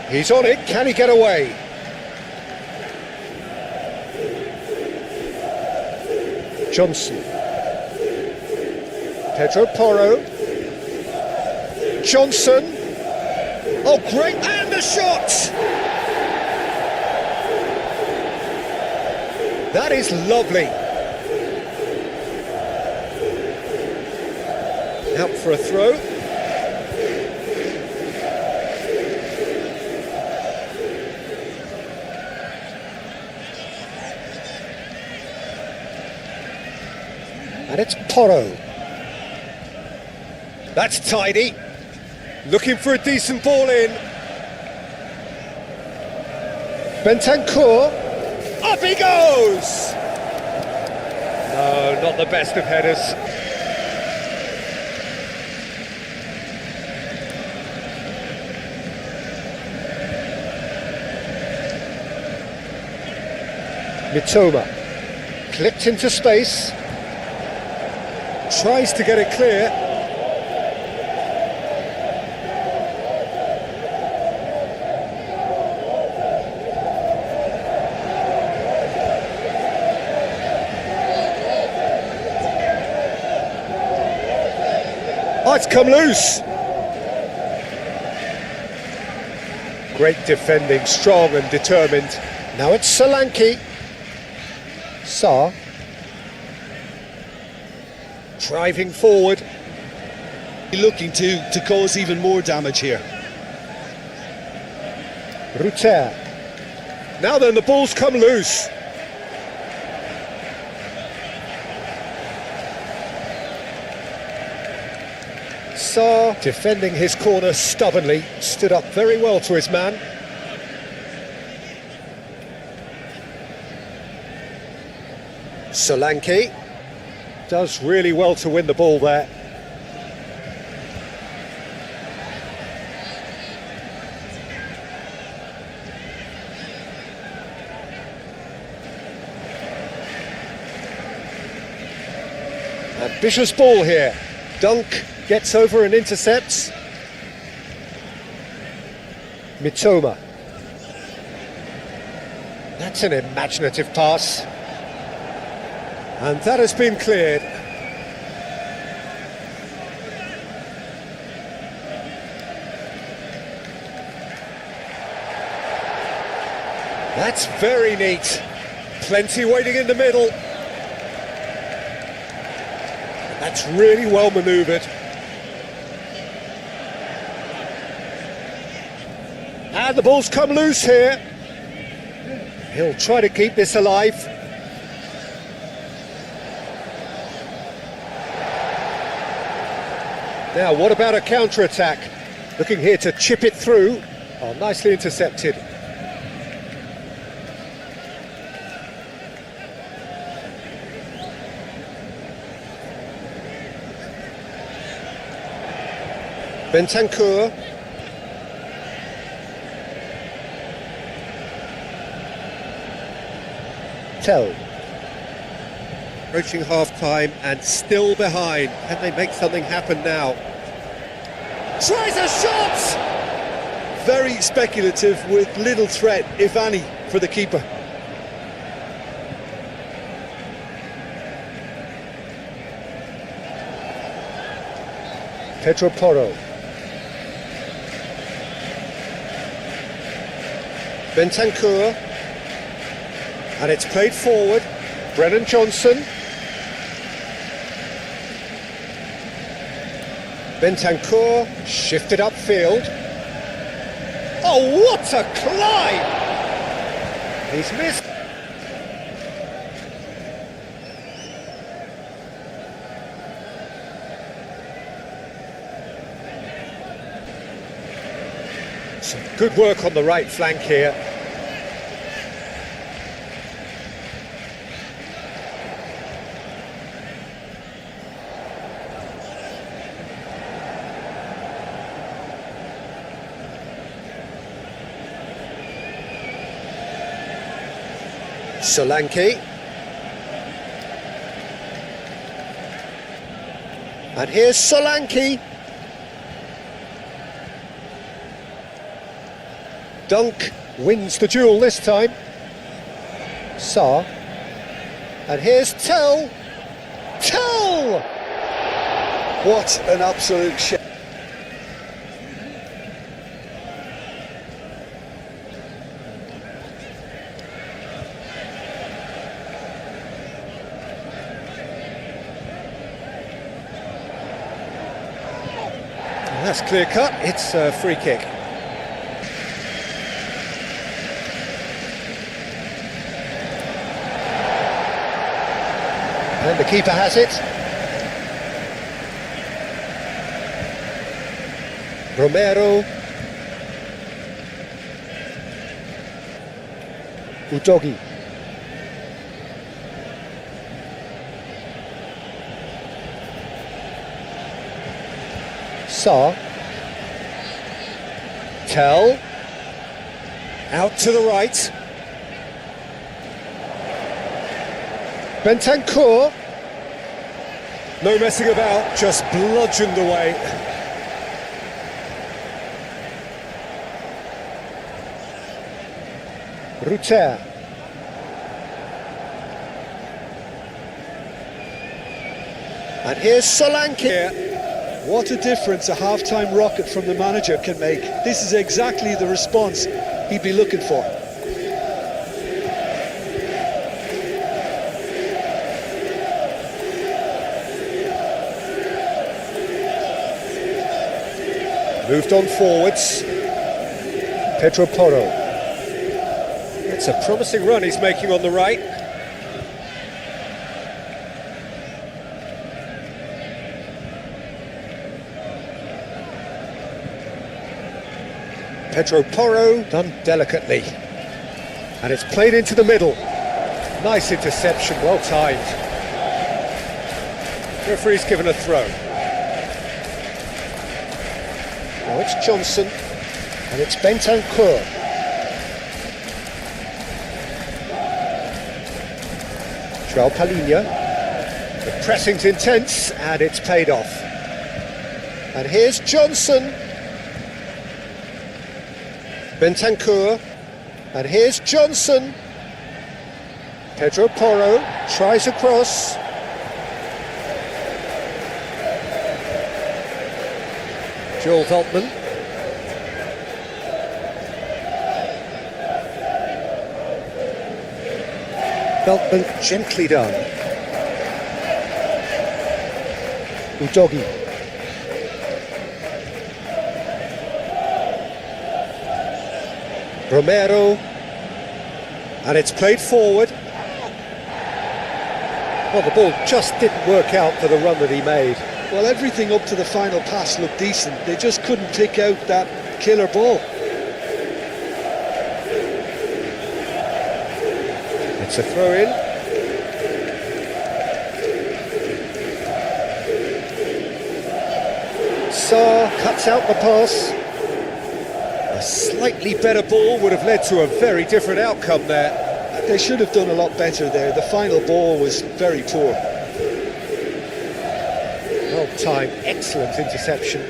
He's on it, can he get away? Johnson. Pedro Porro. Johnson. Oh, great, and the shot! That is lovely. Out for a throw. And it's Porro. That's tidy. Looking for a decent ball in. Bentancur. Up he goes! No, not the best of headers. Mitoma. Clipped into space. Tries to get it clear. Oh, it's come loose. Great defending, strong and determined. Now it's Solanke. Sarr. Driving forward. Looking to cause even more damage here. Ruter. Now then, the ball's come loose. Sarr, defending his corner stubbornly, stood up very well to his man. Solanke does really well to win the ball there. Ambitious ball here. Dunk gets over and intercepts. Mitoma. That's an imaginative pass. And that has been cleared. That's very neat. Plenty waiting in the middle. That's really well manoeuvred. And the ball's come loose here. He'll try to keep this alive. Now, what about a counter-attack? Looking here to chip it through. Oh, nicely intercepted. Bentancur. Tell. Approaching half-time and still behind. Can they make something happen now? Tries a shot! Very speculative with little threat, if any, for the keeper. Pedro Porro. Bentancur. And it's played forward. Brennan Johnson. Bentancur shifted upfield. Oh, what a climb! He's missed. Some good work on the right flank here. Solanke. And here's Solanke. Dunk wins the duel this time. Sarr. And here's Tell. Tell! What an absolute shot. That's clear cut, it's a free kick. And the keeper has it. Romero. Udogi. Sarr. Tell. Out to the right. Bentancur. No messing about, just bludgeoned away. Ruter. And here's Solanke. What a difference a half-time rocket from the manager can make. This is exactly the response he'd be looking for. Moved on forwards. Pedro Porro. It's a promising run he's making on the right. Pedro Porro, done delicately. And it's played into the middle. Nice interception, well timed. Referee's given a throw. Now it's Johnson, and it's Bentancur. João Palhinha. The pressing's intense, and it's paid off. And here's Johnson. Bentancur. And here's Johnson. Pedro Porro tries across. Joel Veltman. Veltman gently done. Udogi. Romero. And it's played forward. Well, the ball just didn't work out for the run that he made. Well, everything up to the final pass looked decent. They just couldn't pick out that killer ball. It's a throw-in. Sarr cuts out the pass. A slightly better ball would have led to a very different outcome there. They should have done a lot better there. The final ball was very poor. Well timed, excellent interception.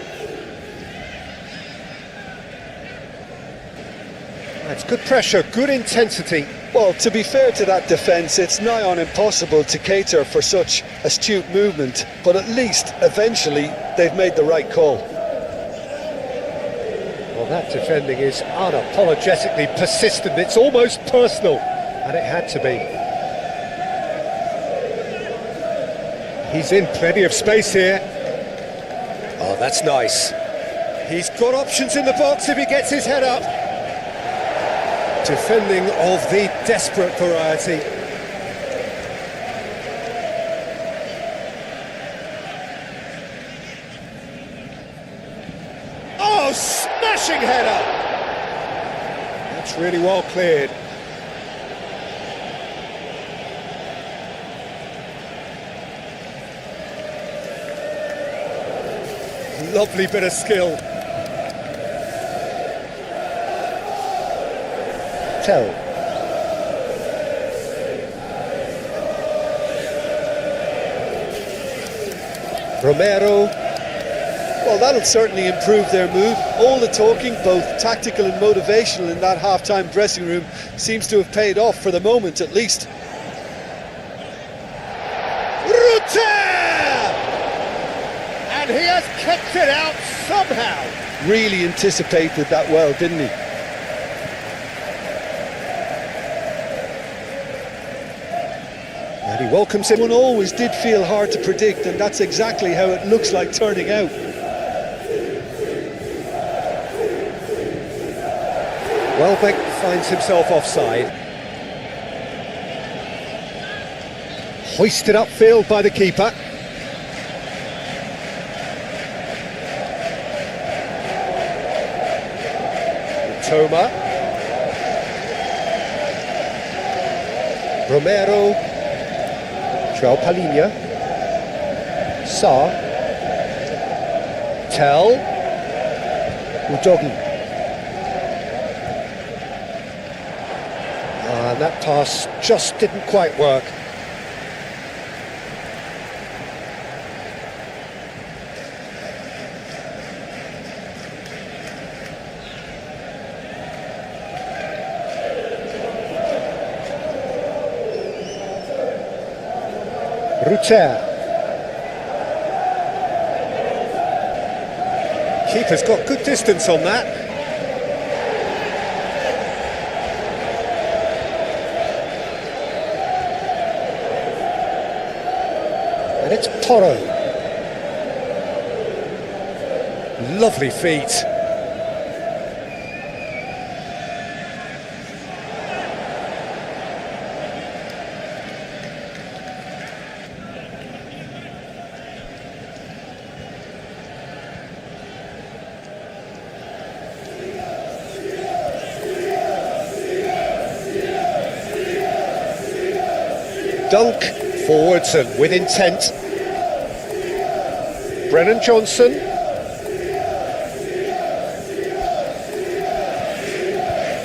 That's good pressure, good intensity. Well, to be fair to that defence, it's nigh on impossible to cater for such astute movement, but at least, eventually, they've made the right call. Well, that defending is unapologetically persistent. It's almost personal, and it had to be. He's in plenty of space here. Oh, that's nice. He's got options in the box if he gets his head up. Defending of the desperate variety. Oh, smashing header! That's really well cleared. Lovely bit of skill. Tell. Romero. Well, that'll certainly improve their mood. All the talking, both tactical and motivational, in that half-time dressing room seems to have paid off, for the moment at least. And he has kept it out somehow. Really anticipated that well, didn't he? And he welcomes him. One always did feel hard to predict, and that's exactly how it looks like turning out. Welbeck finds himself offside. Hoisted upfield by the keeper. Toma. Romero. João Palhinha. Sa. Tell. Udogi. And that pass just didn't quite work. Rutter. Keeper's got good distance on that. And it's Porro. Lovely feet. Dunk forwards and with intent. Brennan Johnson.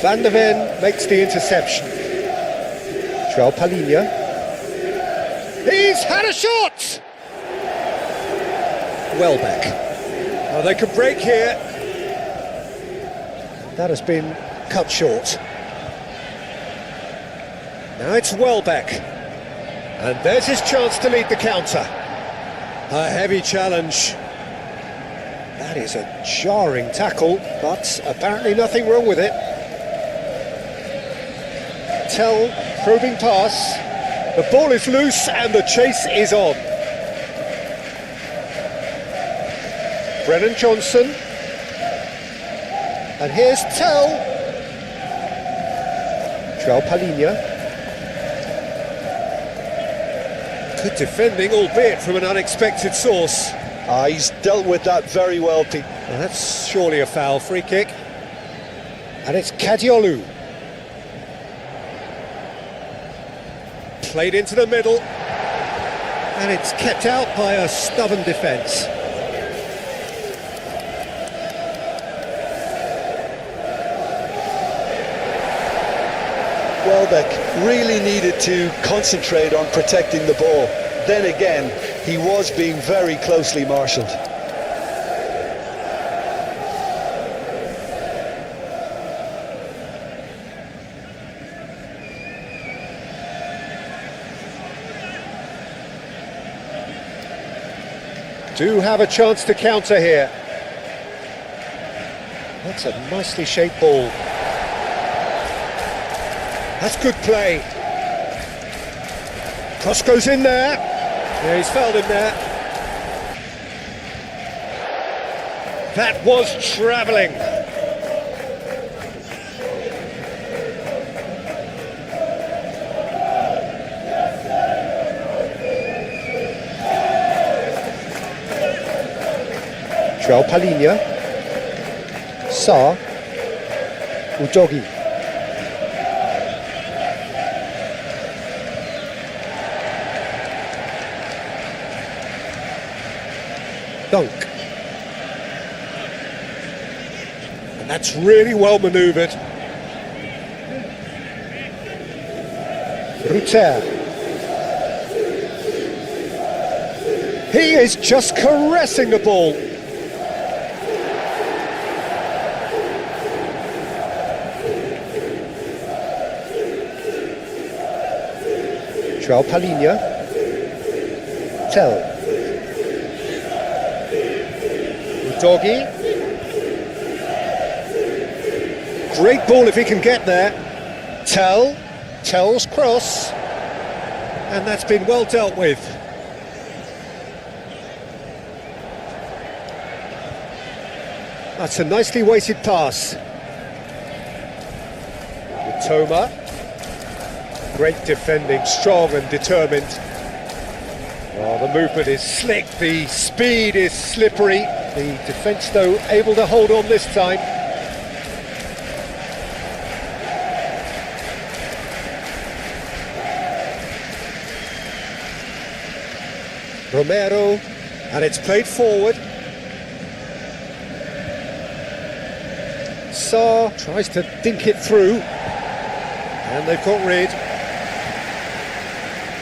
Van der Ven makes the interception. João Palhinha. He's had a shot! Welbeck. Oh, they can break here. That has been cut short. Now it's Welbeck. And there's his chance to lead the counter. A heavy challenge. That is a jarring tackle, but apparently nothing wrong with it. Tell, probing pass. The ball is loose and the chase is on. Brennan Johnson. And here's Tell. João Palhinha. Good defending, albeit from an unexpected source. He's dealt with that very well, Pete. Well, that's surely a foul. Free kick. And it's Kadiolu. Played into the middle. And it's kept out by a stubborn defence. Welbeck really needed to concentrate on protecting the ball. Then again, he was being very closely marshalled. Do have a chance to counter here. That's a nicely shaped ball. That's good play. Cross goes in there. Yeah, he's fouled him there. That was travelling. João Palhinha. Sa. Udogi. Dunk. And that's really well manoeuvred. Rutter. He is just caressing the ball. João Palhinha. Tell. Udogi. Great ball if he can get there. Tell's cross. And that's been well dealt with. That's a nicely weighted pass. Mitoma. Great defending, strong and determined. Oh, the movement is slick, the speed is slippery. The defence, though, able to hold on this time. Romero, and it's played forward. Sarr tries to dink it through, and they've got rid.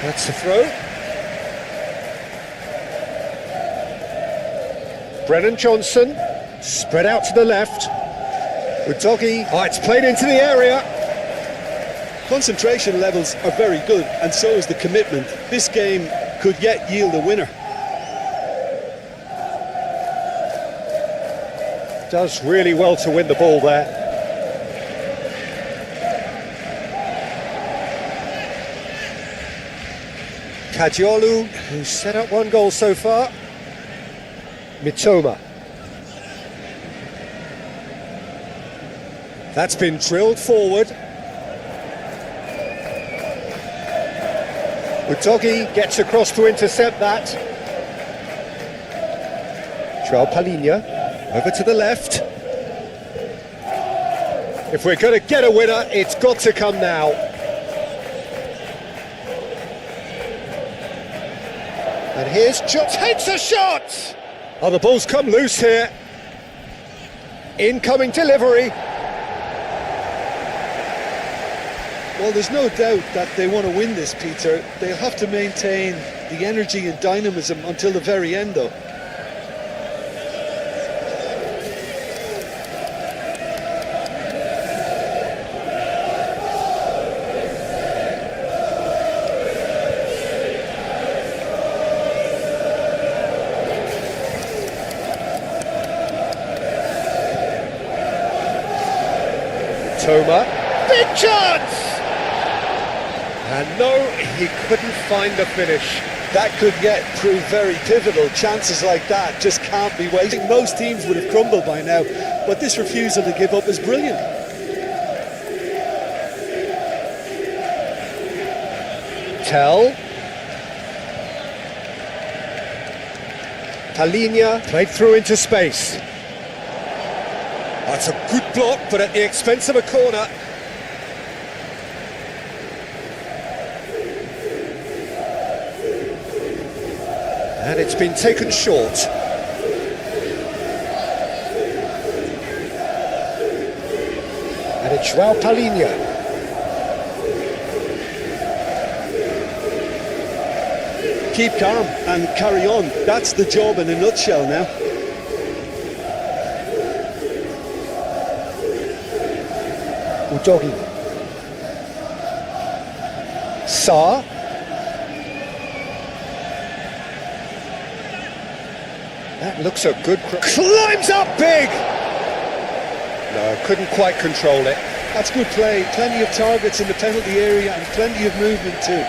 That's the throw. Brennan Johnson, spread out to the left. Udogi, oh, it's played into the area. Concentration levels are very good, and so is the commitment. This game could yet yield a winner. Does really well to win the ball there. Kajiolu, who's set up one goal so far. Mitoma. That's been drilled forward. Udogi gets across to intercept that. João Palhinha, over to the left. If we're going to get a winner, it's got to come now. And here's Jones, takes a shot! Oh, the ball's come loose here. Incoming delivery. Well, there's no doubt that they want to win this, Peter. They'll have to maintain the energy and dynamism until the very end, though. Toma, big chance! And no, he couldn't find the finish. That could prove very pivotal. Chances like that just can't be wasted. Most teams would have crumbled by now, but this refusal to give up is brilliant. Tell. Palhinha played through into space. That's a good block, but at the expense of a corner. And it's been taken short. And it's João Palhinha. Keep calm and carry on. That's the job in a nutshell now. Udogi. Sarr. That looks a good... Climbs up big! No, couldn't quite control it. That's good play. Plenty of targets in the penalty area and plenty of movement too.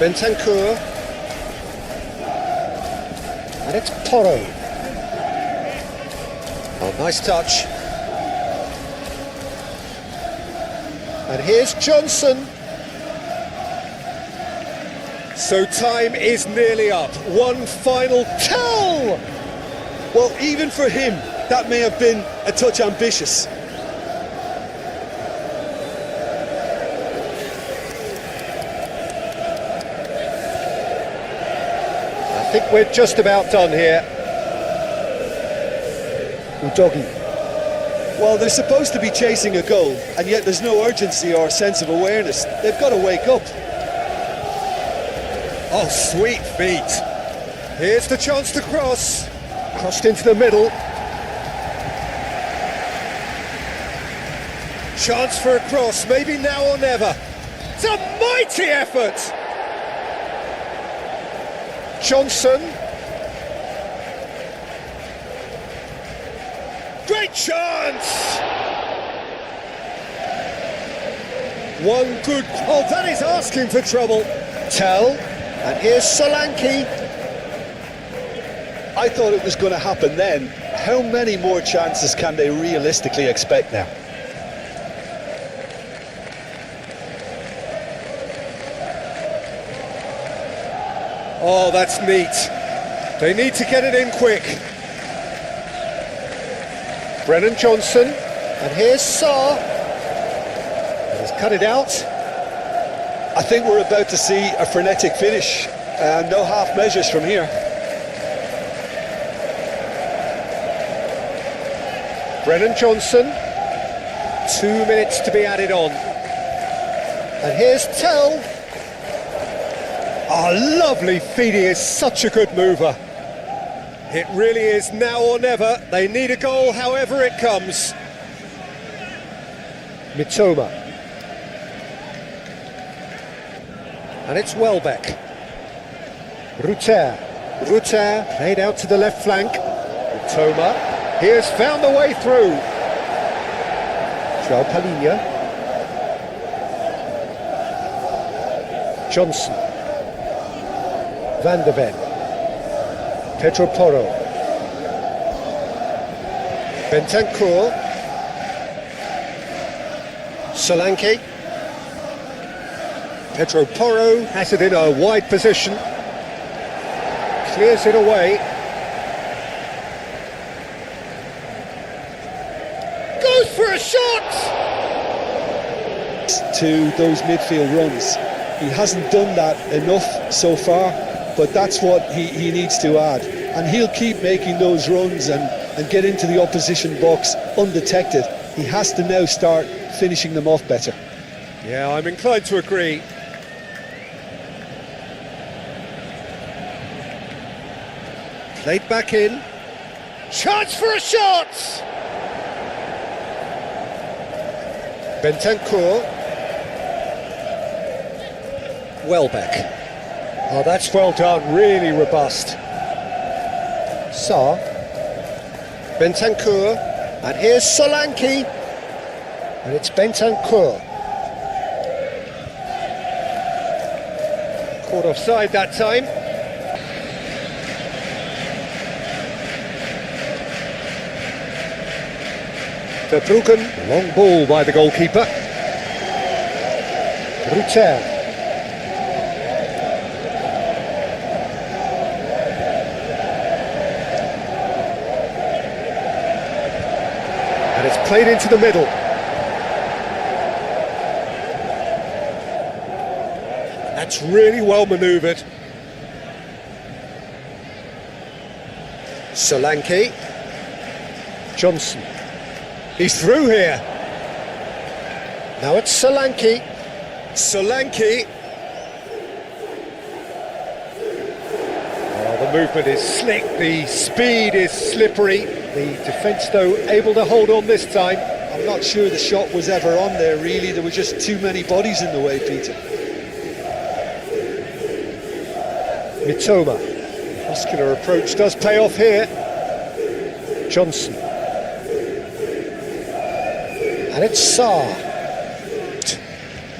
Bentancur. And it's Porro. Oh, nice touch. And here's Johnson. So time is nearly up. One final tell! Well, even for him, that may have been a touch ambitious. I think we're just about done here. Udogi. Well, they're supposed to be chasing a goal, and yet there's no urgency or sense of awareness. They've got to wake up. Oh, sweet feet. Here's the chance to cross. Crossed into the middle. Chance for a cross, maybe now or never. It's a mighty effort. Johnson. Great chance. One good. Oh, that is asking for trouble. Tell. And here's Solanke. I thought it was going to happen then. How many more chances can they realistically expect now? Oh, that's neat. They need to get it in quick. Brennan Johnson. And here's Sarr. He's cut it out. I think we're about to see a frenetic finish. No half measures from here. Brennan Johnson. 2 minutes to be added on. And here's Tell. Oh, lovely feed, he is such a good mover. It really is now or never. They need a goal however it comes. Mitoma. And it's Welbeck. Ruter played out to the left flank. Mitoma. He has found the way through. João Palhinha. Johnson. Van der Ven. Pedro Porro. Bentancur. Solanke. Pedro Porro has it in a wide position. Clears it away. Goes for a shot! To those midfield runs. He hasn't done that enough so far, but that's what he needs to add. And he'll keep making those runs and get into the opposition box undetected. He has to now start finishing them off better. Yeah, I'm inclined to agree. Played back in. Chance for a shot! Bentancur. Welbeck. Oh, that's well done, really robust. Sarr. Bentancur. And here's Solanke. And it's Bentancur. Caught offside that time. Verbruggen, long ball by the goalkeeper. Ruter. And it's played into the middle. That's really well manoeuvred. Solanke. Johnson. He's through here. Now it's Solanke. Solanke. Oh, the movement is slick, the speed is slippery. The defence, though, able to hold on this time. I'm not sure the shot was ever on there, really. There were just too many bodies in the way, Peter. Mitoma. Muscular approach does pay off here. Johnson. And it's Sarr.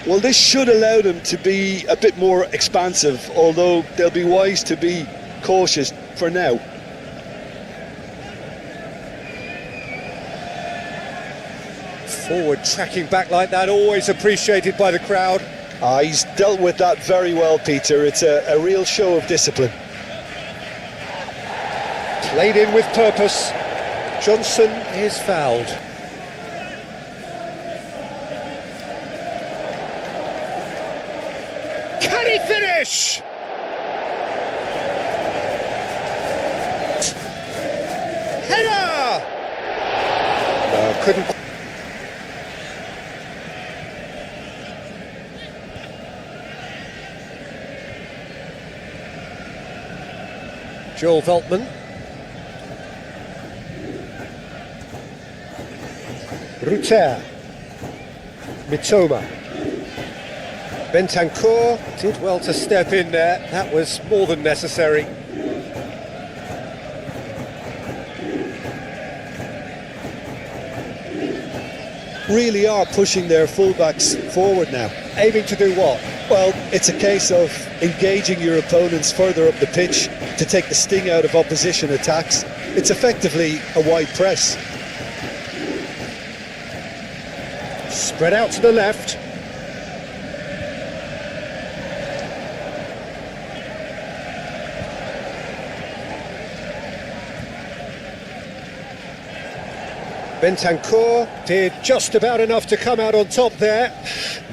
Well, this should allow them to be a bit more expansive, although they'll be wise to be cautious for now. Forward tracking back like that, always appreciated by the crowd. He's dealt with that very well, Peter. It's a real show of discipline. Played in with purpose. Johnson is fouled. Can he finish? Header! couldn't. Joel Veltman. Ruter. Mitoma. Bentancur did well to step in there. That was more than necessary. Really are pushing their fullbacks forward now. Aiming to do what? Well, it's a case of engaging your opponents further up the pitch to take the sting out of opposition attacks. It's effectively a wide press. Spread out to the left. Bentancur did just about enough to come out on top there.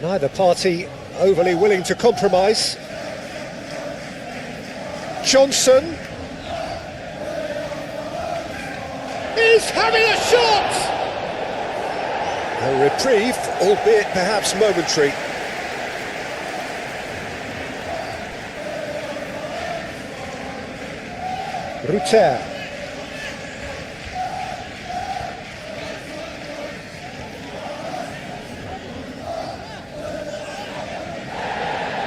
Neither party overly willing to compromise. Johnson is having a shot! A reprieve, albeit perhaps momentary. Ruter.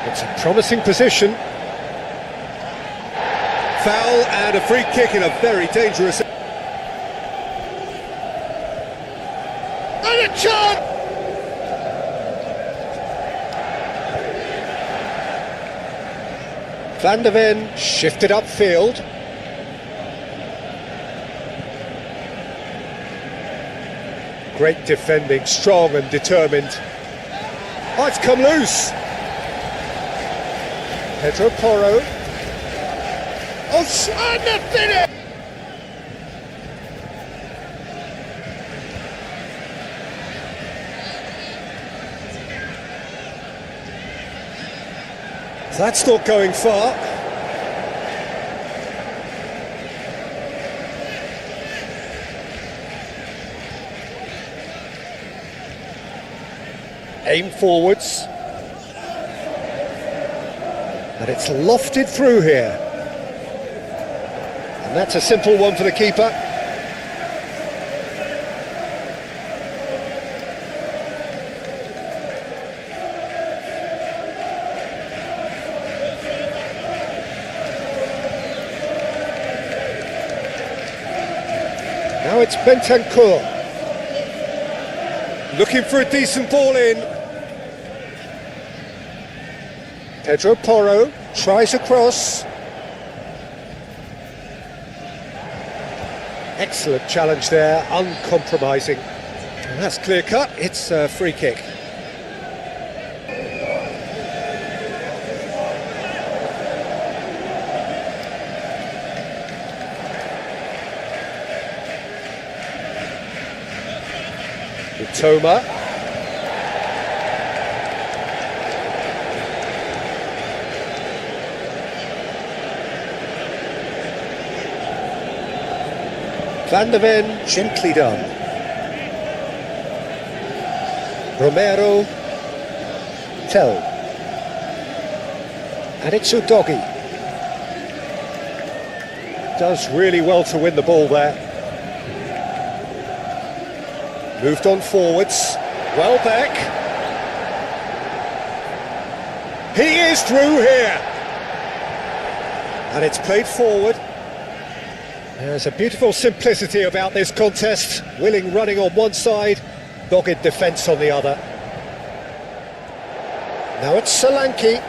It's a promising position. Foul and a free kick in a very dangerous... And a chance! Van der Ven shifted upfield. Great defending, strong and determined. Oh, it's come loose. Pedro Porro. Oh, and the finish! That's not going far. Aim forwards. And it's lofted through here. And that's a simple one for the keeper. Now it's Bentancur. Looking for a decent ball in. Pedro Porro tries across. Excellent challenge there, uncompromising. And that's clear cut, it's a free kick. Mitoma. Van der Ven, gently done. Romero. Tell. And it's Udogi. Does really well to win the ball there. Moved on forwards. Welbeck. He is through here. And it's played forward. There's a beautiful simplicity about this contest. Willing running on one side, dogged defence on the other. Now it's Solanke.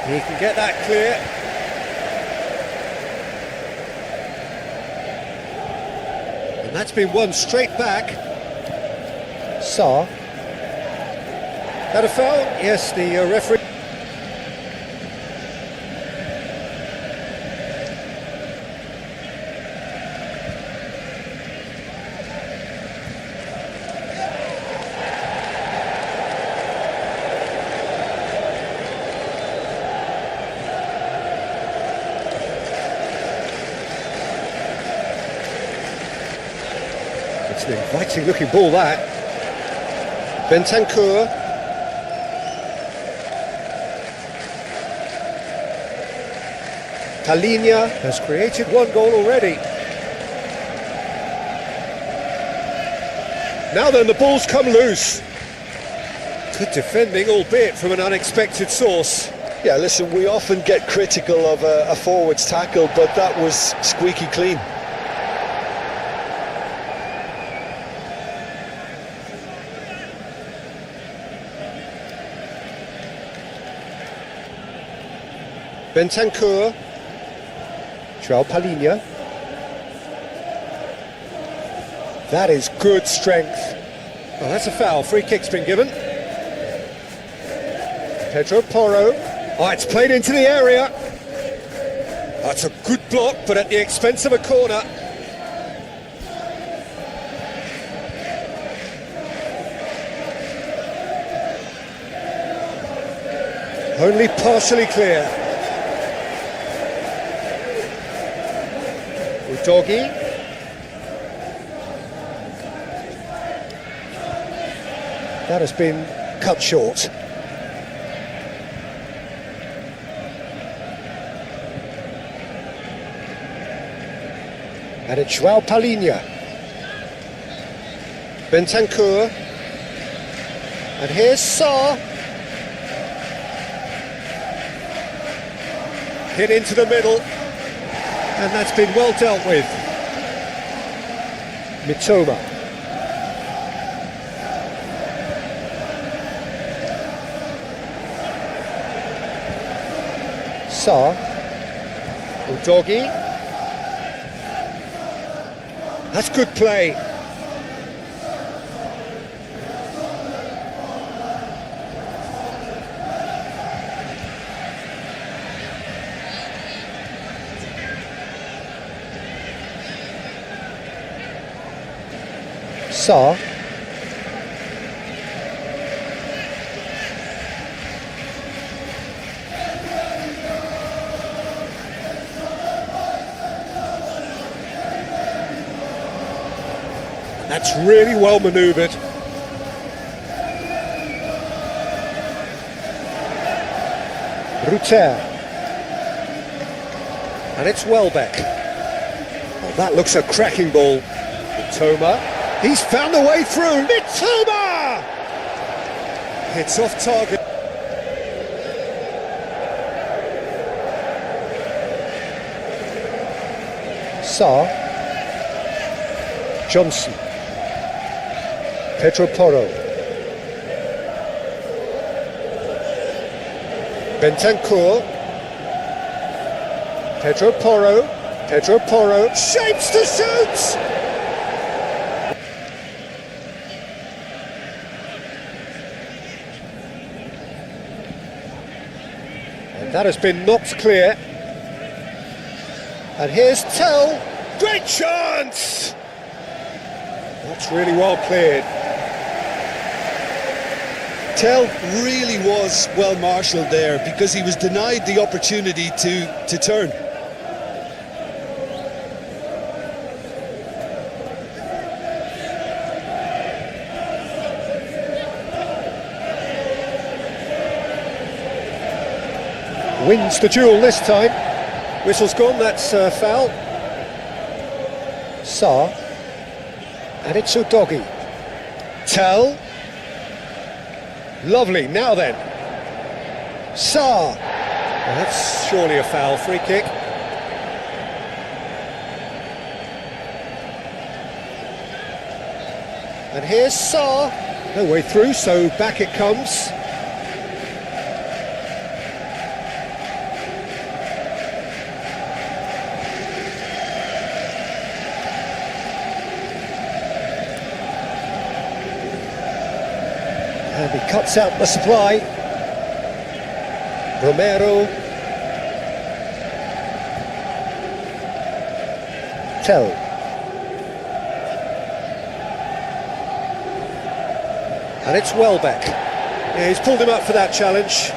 He can get that clear. And that's been won straight back. Sarr. That a foul? Yes, the referee. It's an inviting looking ball, that. Bentancur. Talinia has created one goal already. Now then, the ball's come loose. Good defending, albeit from an unexpected source. Yeah, listen, we often get critical of a forward's tackle, but that was squeaky clean. Bentancur. João Palhinha. That is good strength. Oh, that's a foul. Free kick's been given. Pedro Porro. Oh, it's played into the area. That's a good block, but at the expense of a corner. Only partially clear. Udogi. That has been cut short. And it's João Palhinha. Bentancur. And here's Sarr. Hit into the middle. And that's been well dealt with. Mitoma. Sarr. Udogi. That's good play. Sarr. That's really well manoeuvred. Ruter. And it's Welbeck. Oh, that looks a cracking ball. Mitoma. He's found a way through. Mitoma! Hits off target. Sarr. Johnson. Pedro Porro. Bentancur. Pedro Porro. Pedro Porro. Shapes to shoot! And that has been knocked clear. And here's Tell. Great chance! That's really well cleared. Tell really was well marshalled there because he was denied the opportunity to turn. Wins the duel this time. Whistle's gone, that's foul. Sarr. And it's Udogi. Tell. Lovely, now then. Sarr. Well, that's surely a foul, free kick. And here's Sarr. No way through, so back it comes. And he cuts out the supply. Romero. Tell. And it's Welbeck. Yeah, he's pulled him up for that challenge.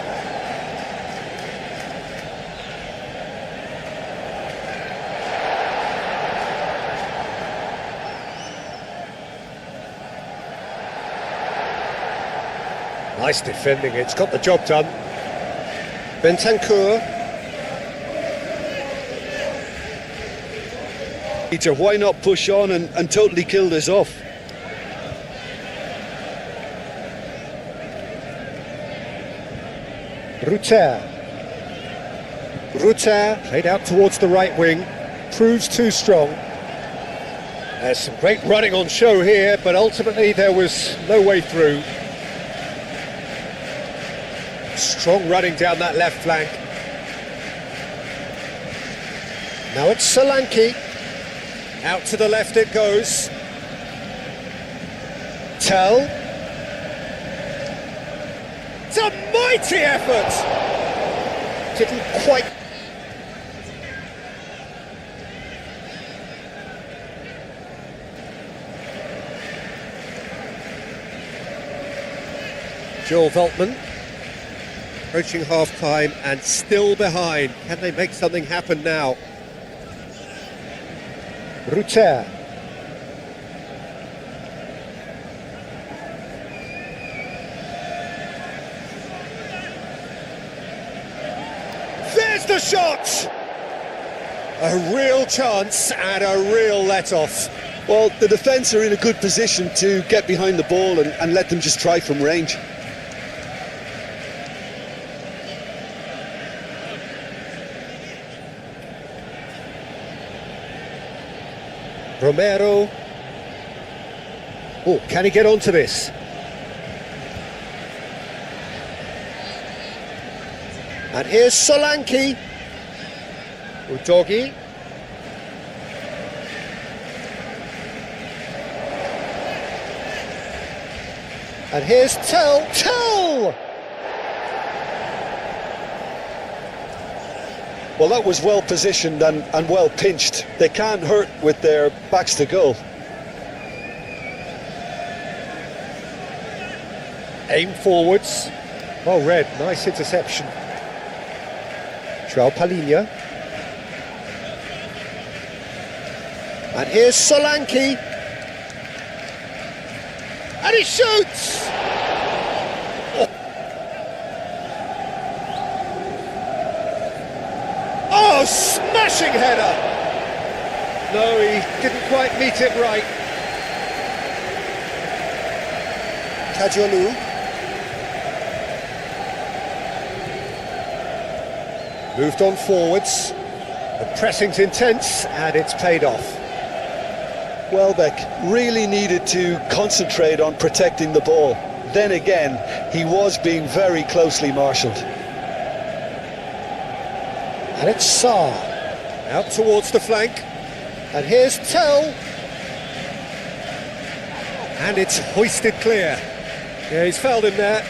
Nice defending, it's got the job done. Bentancur. Why not push on and totally kill this off? Rutter played out towards the right wing, proves too strong. There's some great running on show here, but ultimately there was no way through. Strong running down that left flank. Now it's Solanke. Out to the left it goes. Tell. It's a mighty effort! Didn't quite... Joel Veltman. Approaching half-time and still behind. Can they make something happen now? Rutter. There's the shot! A real chance and a real let-off. Well, the defence are in a good position to get behind the ball and let them just try from range. Romero. Oh, can he get onto this? And here's Solanke. Udogi. And here's Tell. Well, that was well positioned and well pinched. They can't hurt with their backs to goal. Aim forwards. Well read, nice interception. João Palhinha. And here's Solanke. And he shoots! Oh, smashing header! No, he didn't quite meet it right. Kajolu. Moved on forwards. The pressing's intense and it's paid off. Welbeck really needed to concentrate on protecting the ball. Then again, he was being very closely marshalled. And it's Sarr. Out towards the flank. And here's Tell. And it's hoisted clear. Yeah, he's fouled him there.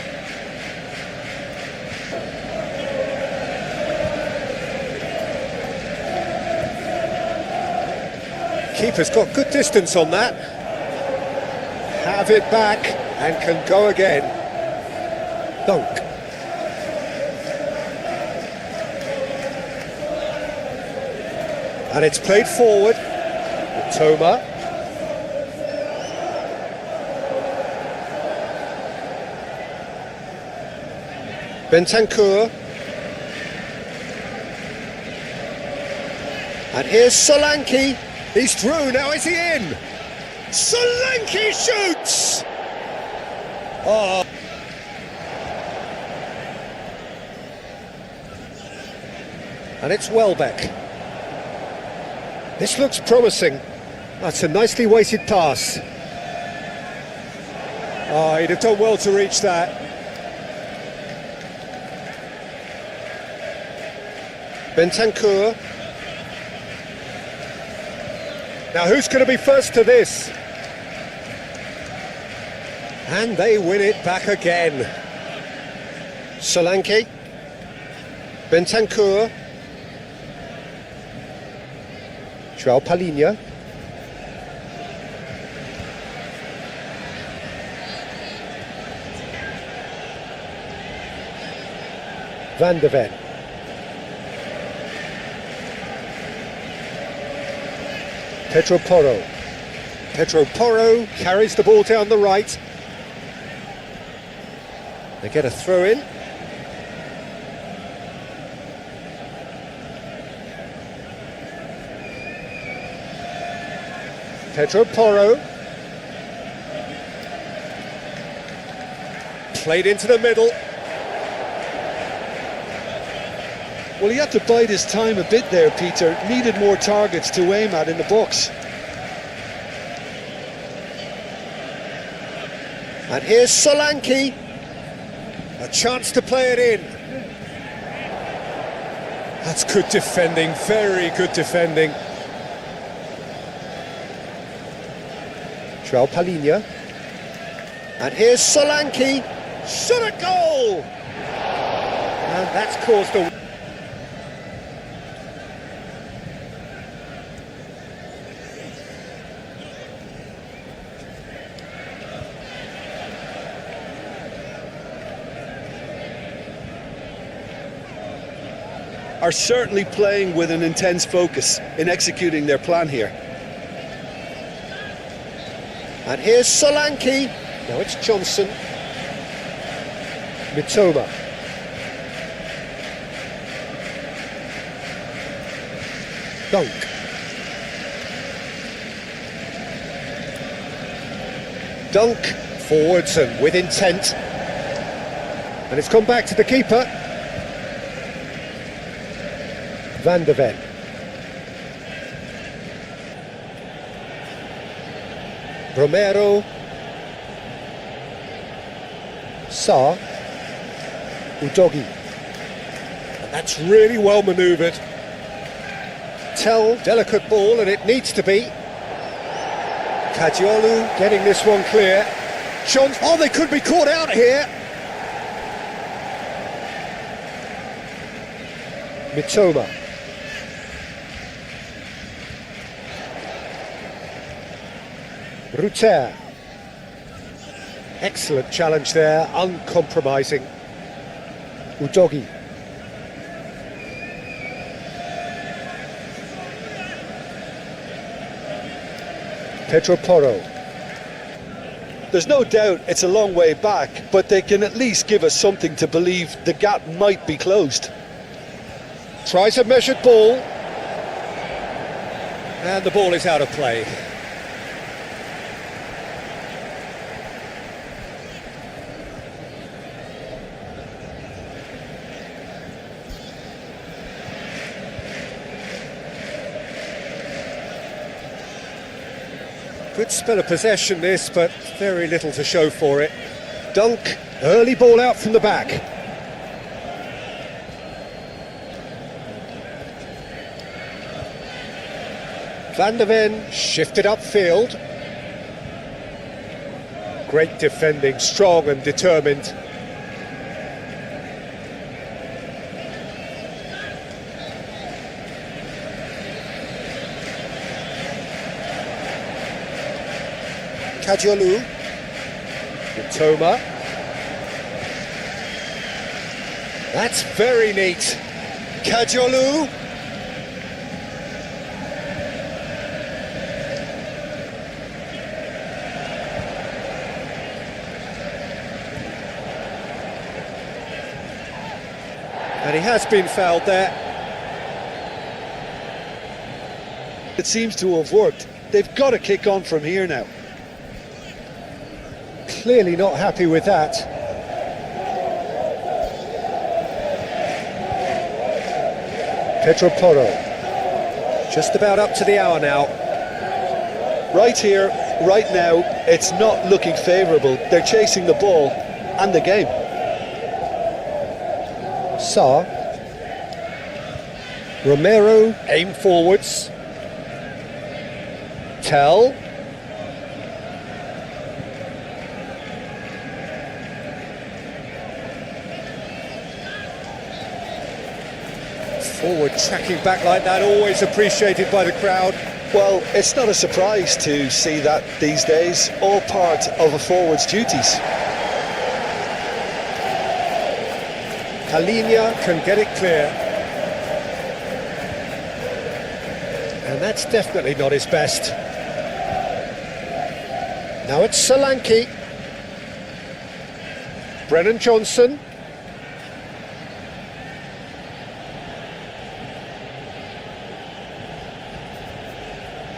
Keeper's got good distance on that. Have it back and can go again. Dunk. And it's played forward. Toma. Bentancur. And here's Solanke. He's through, now is he in? Solanke shoots! Oh. And it's Welbeck. This looks promising. That's a nicely weighted pass. Oh, he'd have done well to reach that. Bentancur. Now who's going to be first to this? And they win it back again. Solanke. Bentancur. João Palhinha. Van de Ven. Pedro Porro. Pedro Porro carries the ball down the right. They get a throw in. Pedro Porro. Played into the middle. Well, he had to bide his time a bit there, Peter. Needed more targets to aim at in the box. And here's Solanke. A chance to play it in. That's good defending, very good defending. João Palhinha. And here's Solanke. Shot a goal! And that's caused a... Are certainly playing with an intense focus in executing their plan here. And here's Solanke. Now it's Johnson. Mitoma. Dunk. Dunk. Forwards and with intent. And it's come back to the keeper. Van der Ven. Romero. Sarr. Udogi. And that's really well manoeuvred. Tell, delicate ball, and it needs to be. Kajiolu getting this one clear. Oh, they could be caught out here. Mitoma. Ruter. Excellent challenge there, uncompromising. Udogi. Pedro Porro. There's no doubt it's a long way back, but they can at least give us something to believe the gap might be closed. Tries a measured ball. And the ball is out of play. Good spell of possession this, but very little to show for it. Dunk, early ball out from the back. Van der Ven shifted upfield. Great defending, strong and determined. Kajiolu. Mitoma. That's very neat. Kajiolu. And he has been fouled there. It seems to have worked. They've got to kick on from here now. Clearly not happy with that. Pedro Porro. Just about up to the hour now. Right here, right now, it's not looking favourable. They're chasing the ball and the game. Sarr. Romero, aim forwards. Tell. Forward tracking back like that, always appreciated by the crowd. Well, it's not a surprise to see that these days, all part of a forward's duties. Palhinha can get it clear. And that's definitely not his best. Now it's Solanke. Brennan Johnson.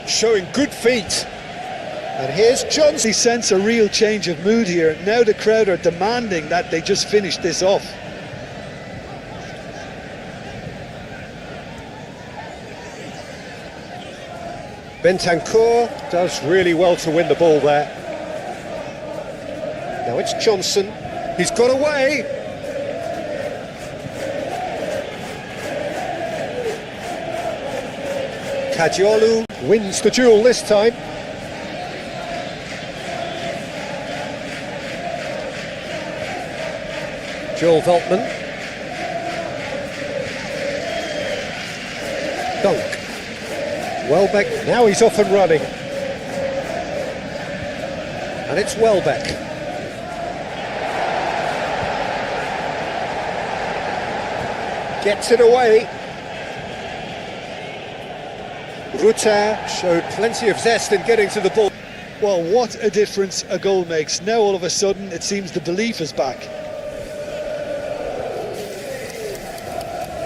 Showing good feet. And here's Johnson. They sense a real change of mood here. Now the crowd are demanding that they just finish this off. Bentancur does really well to win the ball there. Now it's Johnson. He's got away. Kajiolu wins the duel this time. Joel Veltman. Dunk. Welbeck, now he's off and running. And it's Welbeck. Gets it away. Rutter showed plenty of zest in getting to the ball. Well, what a difference a goal makes. Now all of a sudden it seems the belief is back.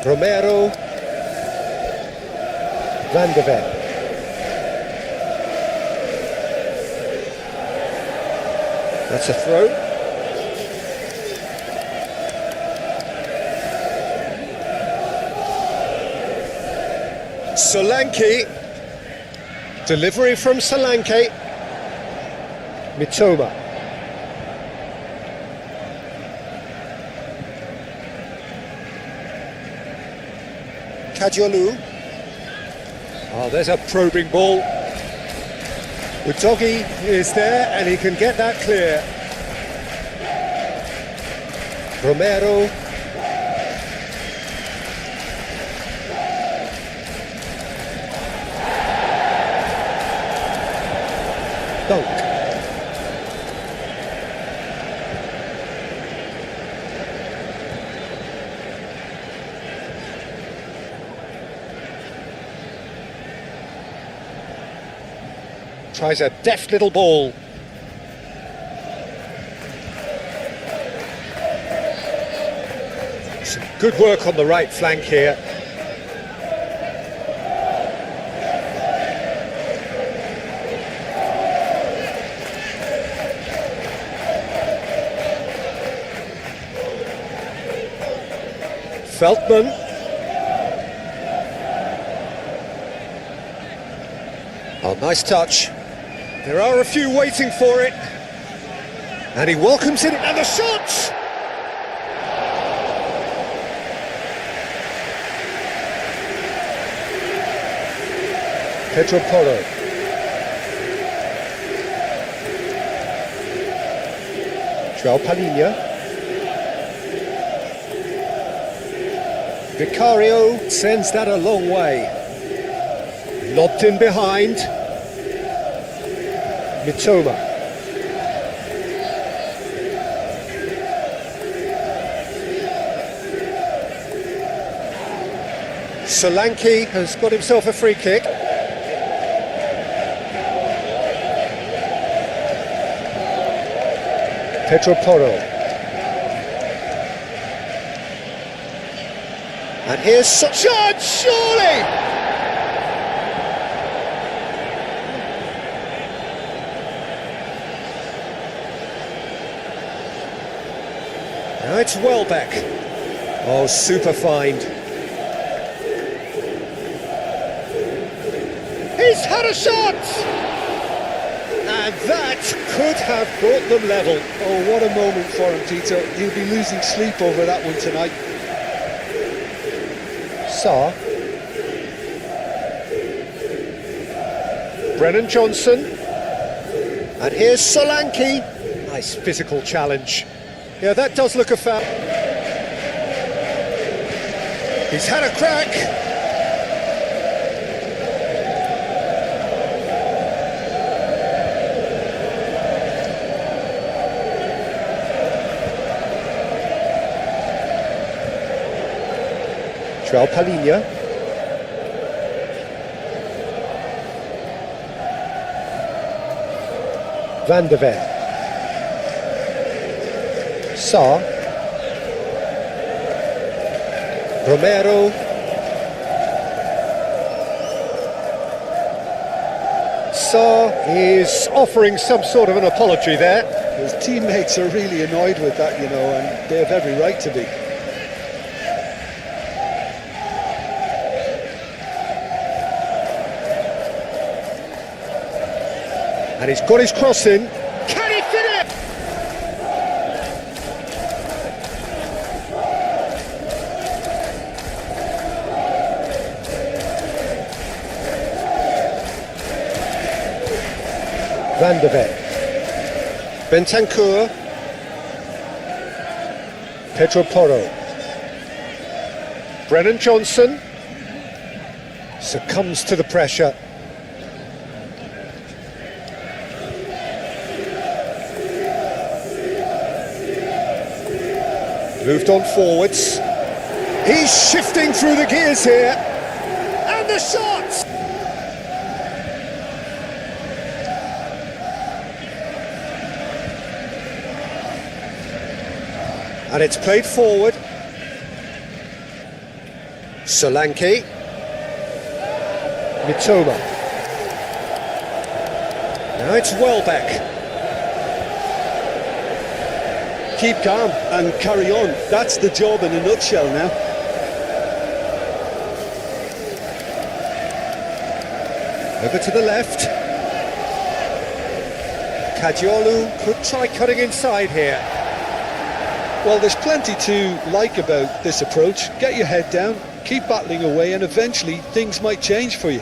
Romero. Van de Ven. That's a throw. Solanke. Delivery from Solanke. Mitoma. Kajiolu. Oh, there's a probing ball. Udogi is there and he can get that clear. Romero. Dunk. Tries a deft little ball. Some good work on the right flank here. Veltman. Oh, nice touch. There are a few waiting for it. And he welcomes it, and the shot! Pedro Porro. João Palhinha. Vicario sends that a long way. Lobbed in behind. Mitoma. Solanke has got himself a free kick. Pedro Porro. And here's shot, surely! Now it's Welbeck. Oh, super find. He's had a shot! And that could have brought them level. Oh, what a moment for him, Peter. He'll be losing sleep over that one tonight. Sarr. Brennan Johnson. And here's Solanke. Nice physical challenge. Yeah, that does look a foul. He's had a crack. João Palhinha. Van de Ven. Sa. Romero. Sa is offering some sort of an apology there. His teammates are really annoyed with that, you know, and they have every right to be. And he's got his cross in. Can he fit it? Van der Beek. Bentancur. Pedro Porro. Brennan Johnson succumbs to the pressure. Moved on forwards. He's shifting through the gears here. And the shot! And it's played forward. Solanke. Mitoma. Now it's Welbeck. Keep calm and carry on. That's the job in a nutshell now. Over to the left. Kadiolu could try cutting inside here. Well, there's plenty to like about this approach. Get your head down, keep battling away, and eventually things might change for you.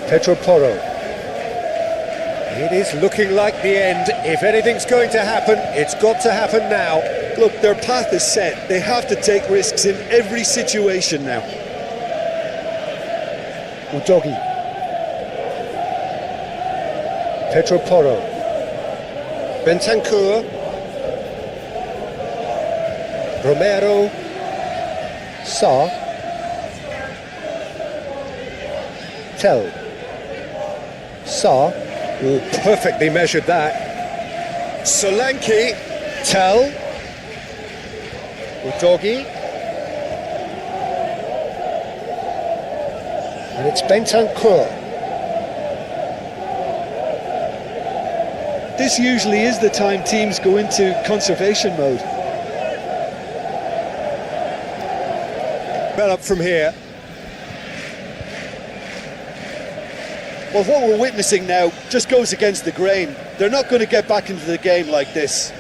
Pedro Porro. It is looking like the end. If anything's going to happen, it's got to happen now. Look, their path is set. They have to take risks in every situation now. Udogi. Pedro Porro. Bentancur. Romero. Sa. Tell. Sa. Oh, perfectly measured that. Solanke. Tell. Udogi. And it's Bentancur. This usually is the time teams go into conservation mode. Well up from here. Well, what we're witnessing now just goes against the grain. They're not going to get back into the game like this.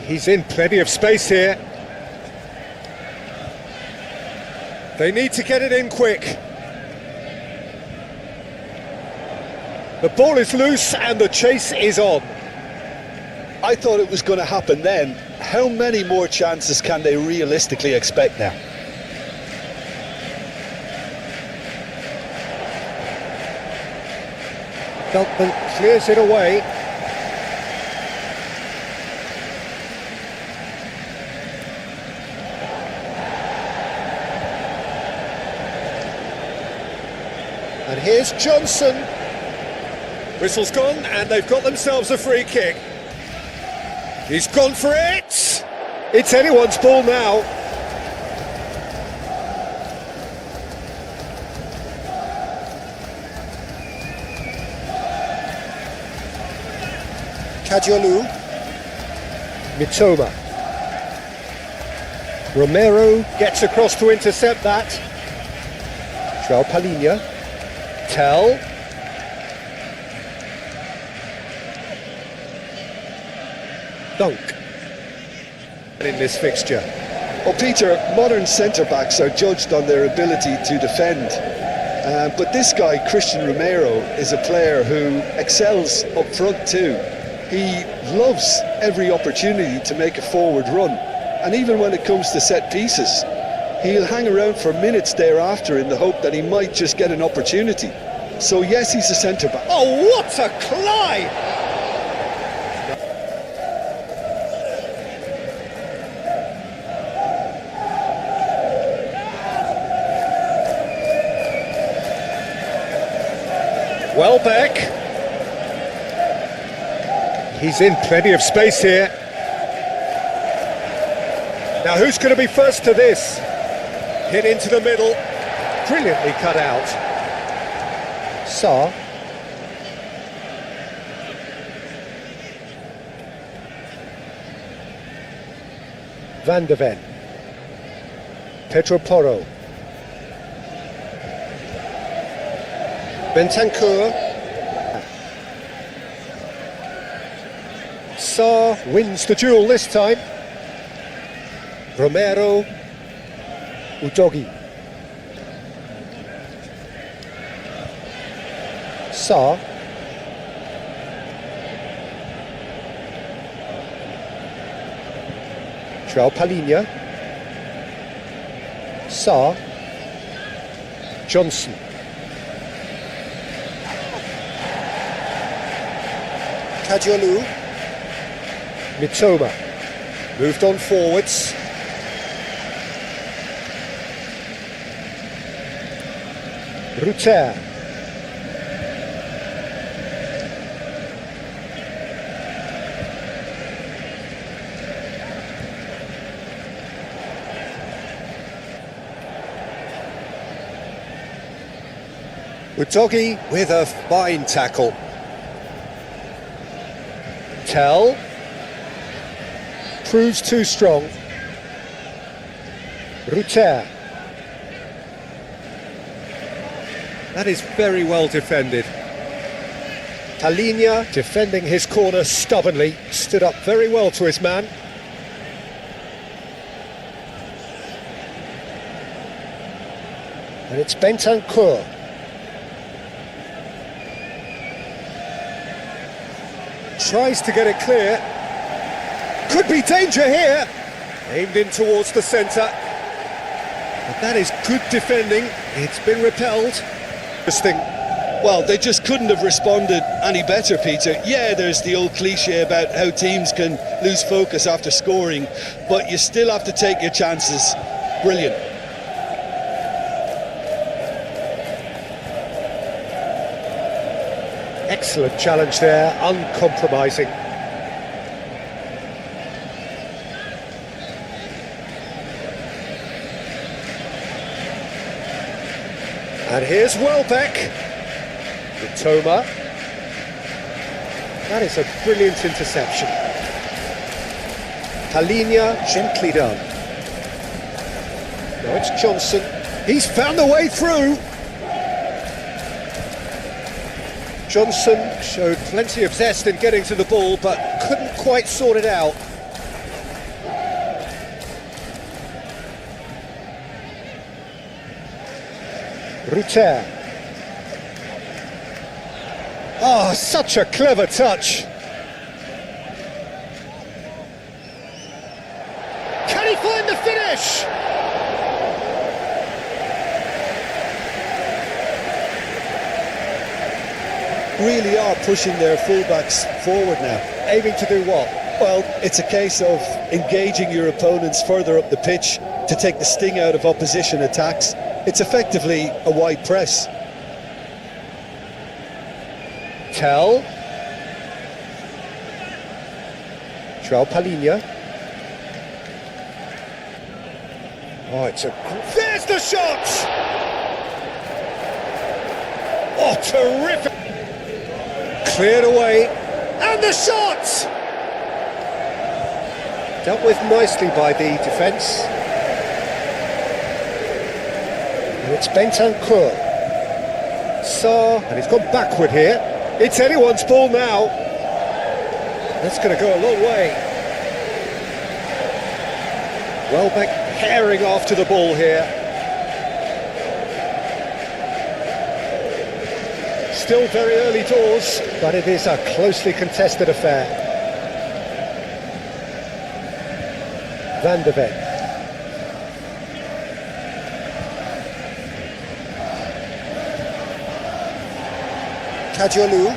He's in plenty of space here. They need to get it in quick. The ball is loose and the chase is on. I thought it was going to happen then. How many more chances can they realistically expect now? Veltman clears it away. And here's Johnson. Whistle's gone and they've got themselves a free kick. He's gone for it! It's anyone's ball now. Kadiolu. Mitoma. Romero gets across to intercept that. João Palhinha. Tell. Dunk. In this fixture. Well, Peter, modern centre-backs are judged on their ability to defend. But this guy, Christian Romero, is a player who excels up front too. He loves every opportunity to make a forward run, and even when it comes to set pieces, he'll hang around for minutes thereafter in the hope that he might just get an opportunity. So yes, he's a centre-back. Oh, what a climb! Welbeck. He's in plenty of space here. Now who's going to be first to this? Hit into the middle. Brilliantly cut out. Sarr. Van de Ven. Pedro Porro. Bentancur. Sarr wins the duel this time. Romero. Udogi. Sarr. João Palhinha. Sarr. Johnson. Kadiolu. Mitoma. Moved on forwards. Ruter. Udogi with a fine tackle. Tell. Proves too strong. Ruter. That is very well defended. Palhinha defending his corner stubbornly, stood up very well to his man. And it's Bentancur. Tries to get it clear. Could be danger here. Aimed in towards the centre. But that is good defending. It's been repelled. Interesting. Well, they just couldn't have responded any better, Peter. Yeah, there's the old cliche about how teams can lose focus after scoring, but you still have to take your chances. Brilliant. Excellent challenge there, uncompromising. And here's Welbeck. Mitoma. That is a brilliant interception. Palhinha, gently done. Now it's Johnson. He's found the way through. Johnson showed plenty of zest in getting to the ball, but couldn't quite sort it out. Ruter. Oh, such a clever touch. Can he find the finish? Really are pushing their fullbacks forward now. Aiming to do what? Well, it's a case of engaging your opponents further up the pitch to take the sting out of opposition attacks. It's effectively a wide press. Tell. João Palhinha. Oh, it's a... There's the shot! Oh, terrific! Cleared away, and the shot! Dealt with nicely by the defence. And it's Bentancur. Sarr, and he's gone backward here. It's anyone's ball now. That's going to go a long way. Welbeck herring after the ball here. Still very early doors, but it is a closely contested affair. Van de Ven. Kadiolu.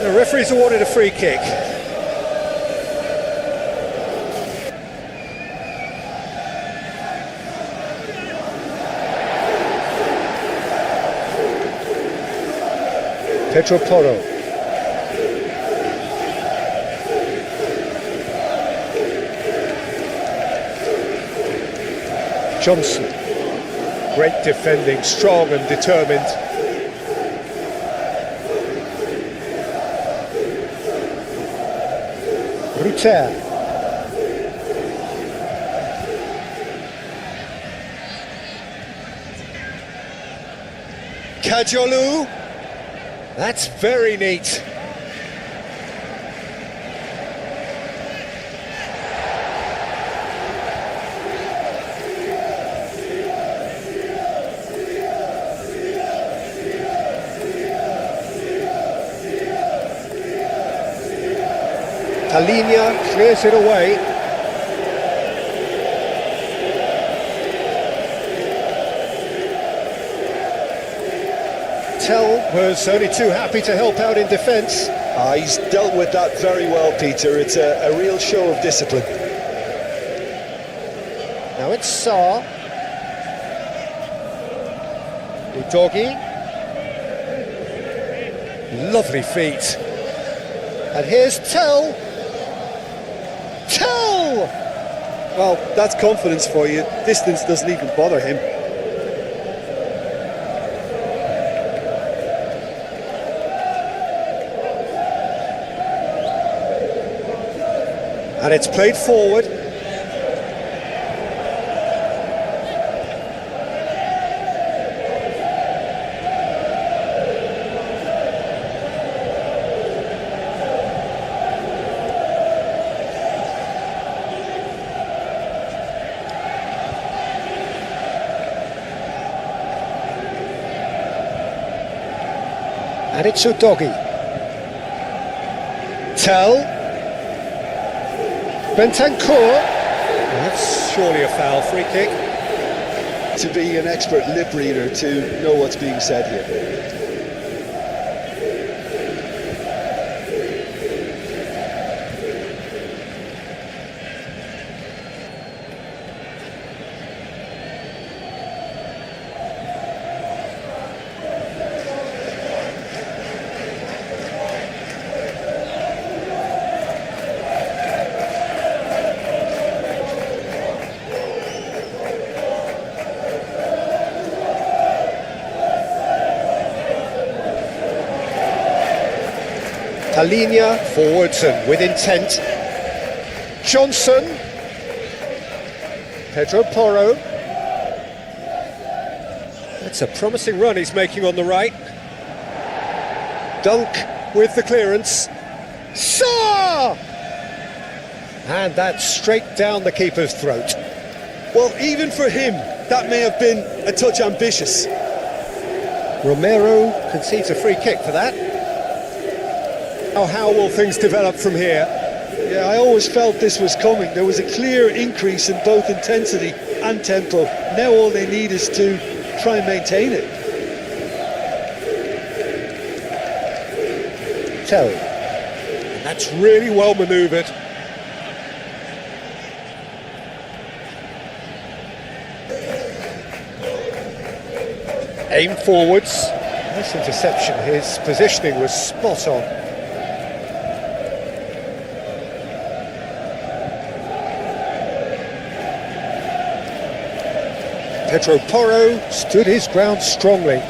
The referee's awarded a free kick. Pedro Porro. Johnson. Great defending, strong and determined. Ruter. Kajolu. That's very neat. Talinia clears it away. Tell was only too happy to help out in defence. He's dealt with that very well, Peter. It's a real show of discipline. Now it's Sarr. Udogi. Lovely feet. And here's Tell. Tell! Well, that's confidence for you. Distance doesn't even bother him. And it's played forward. And it's Udogi. Tell. Bentancur. That's surely a foul. Free kick. To be an expert lip reader to know what's being said here. Talinia forwards and with intent. Johnson. Pedro Porro. That's a promising run he's making on the right. Dunk with the clearance. Sarr! And that's straight down the keeper's throat. Well, even for him, that may have been a touch ambitious. Romero concedes a free kick for that. How will things develop from here? Yeah, I always felt this was coming. There was a clear increase in both intensity and tempo. Now all they need is to try and maintain it. Tell. And that's really well manoeuvred. Aim forwards. Nice interception. His positioning was spot on. Pedro Porro stood his ground strongly.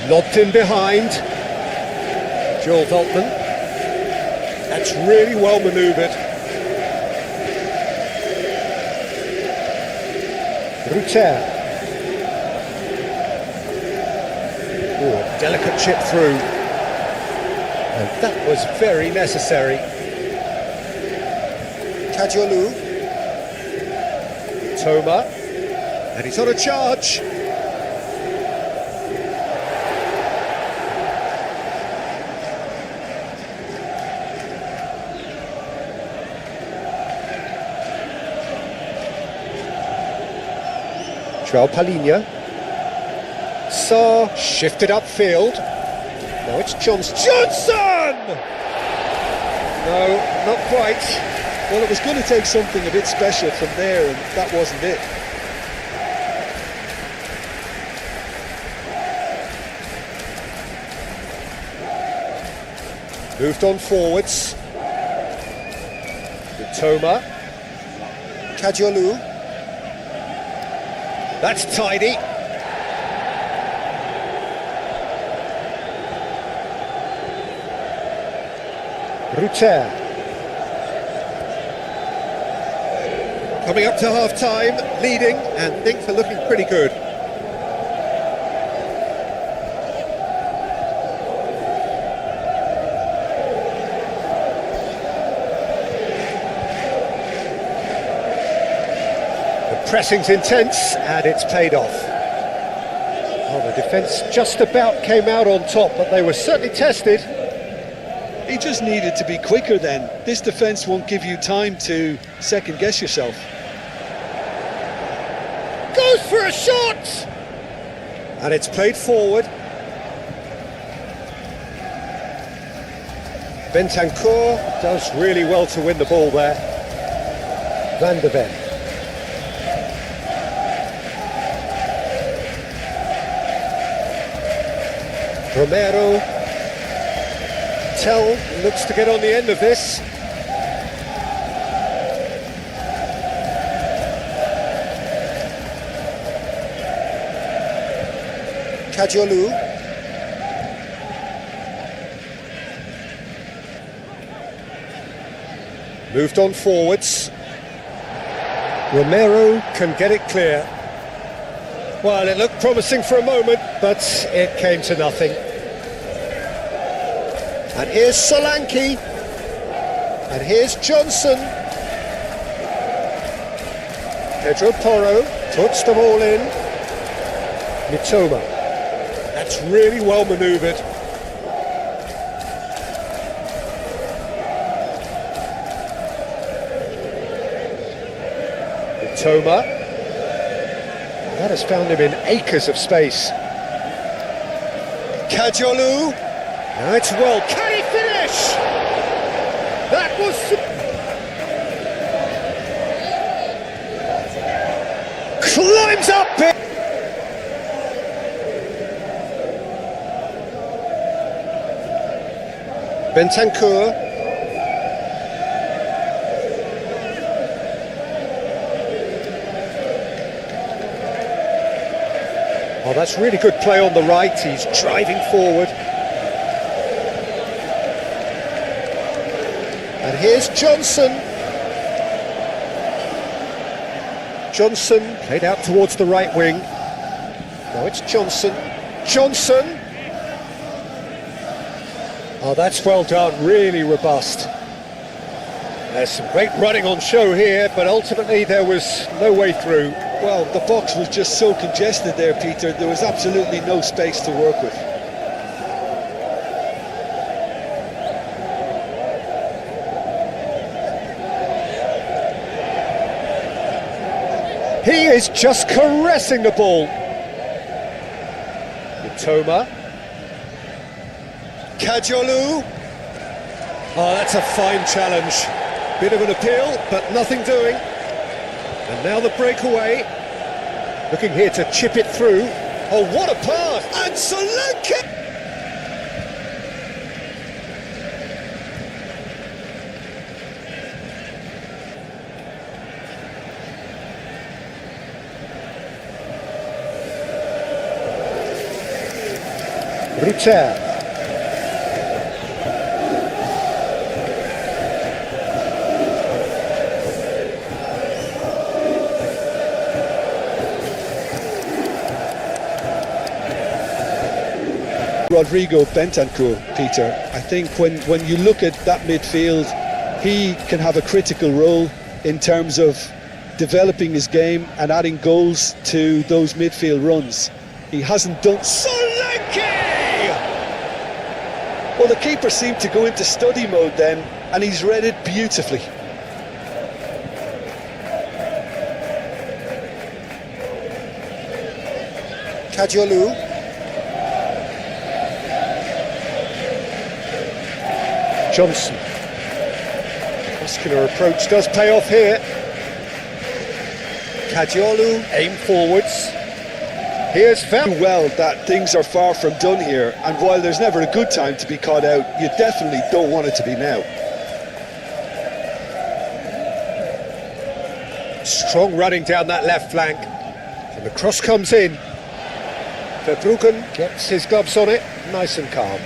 Lobbed in behind. Joel Veltman. That's really well manoeuvred. Ruter. Oh, a delicate chip through. And that was very necessary. Kajolu. Toma. And he's on a charge. João Palhinha. Sarr shifted upfield. Now it's Johnson! No, not quite. Well, it was going to take something a bit special from there, and that wasn't it. Moved on forwards. Toma. Kajolu. That's tidy. Ruter. Coming up to half-time, leading, and things are looking pretty good. The pressing's intense, and it's paid off. Well, the defence just about came out on top, but they were certainly tested. He just needed to be quicker then. This defence won't give you time to second-guess yourself. Goes for a shot! And it's played forward. Bentancur does really well to win the ball there. Van de Ven. Romero. Tell looks to get on the end of this. Kajolu. Moved on forwards. Romero can get it clear. Well, it looked promising for a moment, but it came to nothing. And here's Solanke. And here's Johnson. Pedro Porro puts them all in. Mitoma. That's really well manoeuvred. Mitoma. That has found him in acres of space. Kajolu. Now it's well. Can he finish? That was... Climbs up it. Bentancur. Oh, that's really good play on the right. He's driving forward. And here's Johnson. Johnson played out towards the right wing. Now it's Johnson. Johnson! Oh, that's well done, really robust. There's some great running on show here, but ultimately there was no way through. Well, the box was just so congested there, Peter. There was absolutely no space to work with. He is just caressing the ball. Mitoma. Kajolu. Oh, that's a fine challenge. Bit of an appeal, but nothing doing. And now the breakaway. Looking here to chip it through. Oh, what a pass! And Solanke! Ruter. Rodrigo Bentancur, Peter, I think when you look at that midfield, he can have a critical role in terms of developing his game and adding goals to those midfield runs. He hasn't done... Solanke! Well, the keeper seemed to go into study mode then, and he's read it beautifully. Kajolu. Johnson. Muscular approach does pay off here. Kadiolu, aim forwards. Here's Vel. Well, that things are far from done here, and while there's never a good time to be caught out, you definitely don't want it to be now. Strong running down that left flank. And the cross comes in. Verbruggen gets his gloves on it, nice and calm.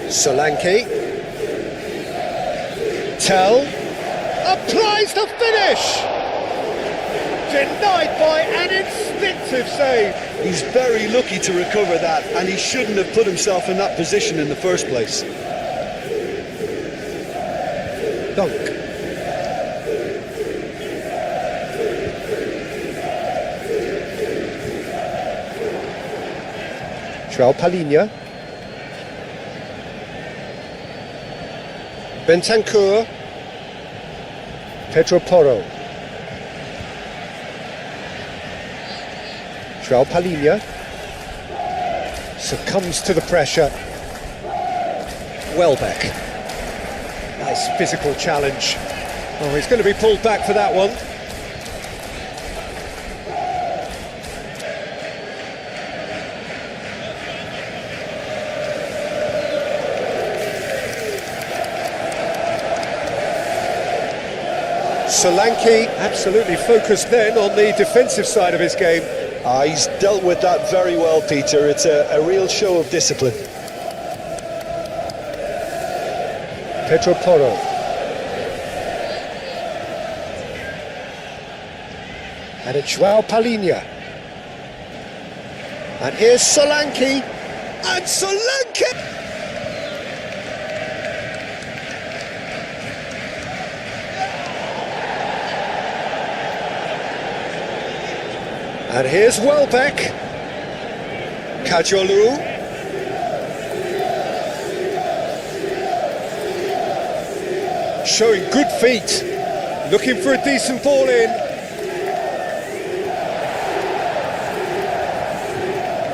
Solanke. Tell. Applies the finish! Denied by an instinctive save. He's very lucky to recover that, and he shouldn't have put himself in that position in the first place. Dunk. João Palhinha. Bentancur. Pedro Porro. João Palhinha succumbs to the pressure. Welbeck. Nice physical challenge. Oh, he's going to be pulled back for that one. Solanke absolutely focused then on the defensive side of his game. He's dealt with that very well, Peter. It's a real show of discipline. Pedro Porro. And it's João Palhinha. And here's Solanke. And Solanke! And here's Welbeck. Kadiolu. Showing good feet. Looking for a decent ball in.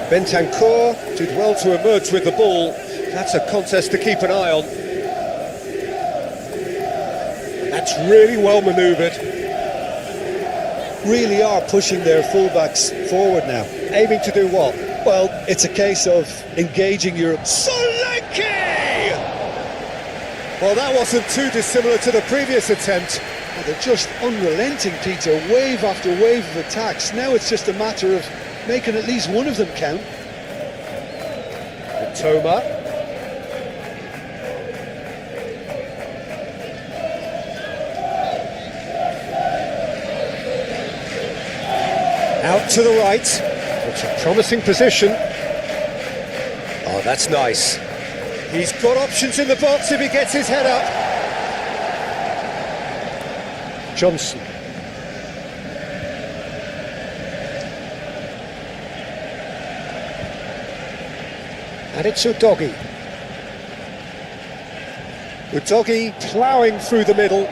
Bentancur did well to emerge with the ball. That's a contest to keep an eye on. That's really well manoeuvred. Really are pushing their fullbacks forward now. Aiming to do what? Well, it's a case of engaging your... Solanke! Well, that wasn't too dissimilar to the previous attempt. Oh, they're just unrelenting, Peter. Wave after wave of attacks. Now it's just a matter of making at least one of them count. Toma. Out to the right. It's a promising position. Oh, that's nice. He's got options in the box if he gets his head up. Johnson. And it's Udogi. Udogi ploughing through the middle.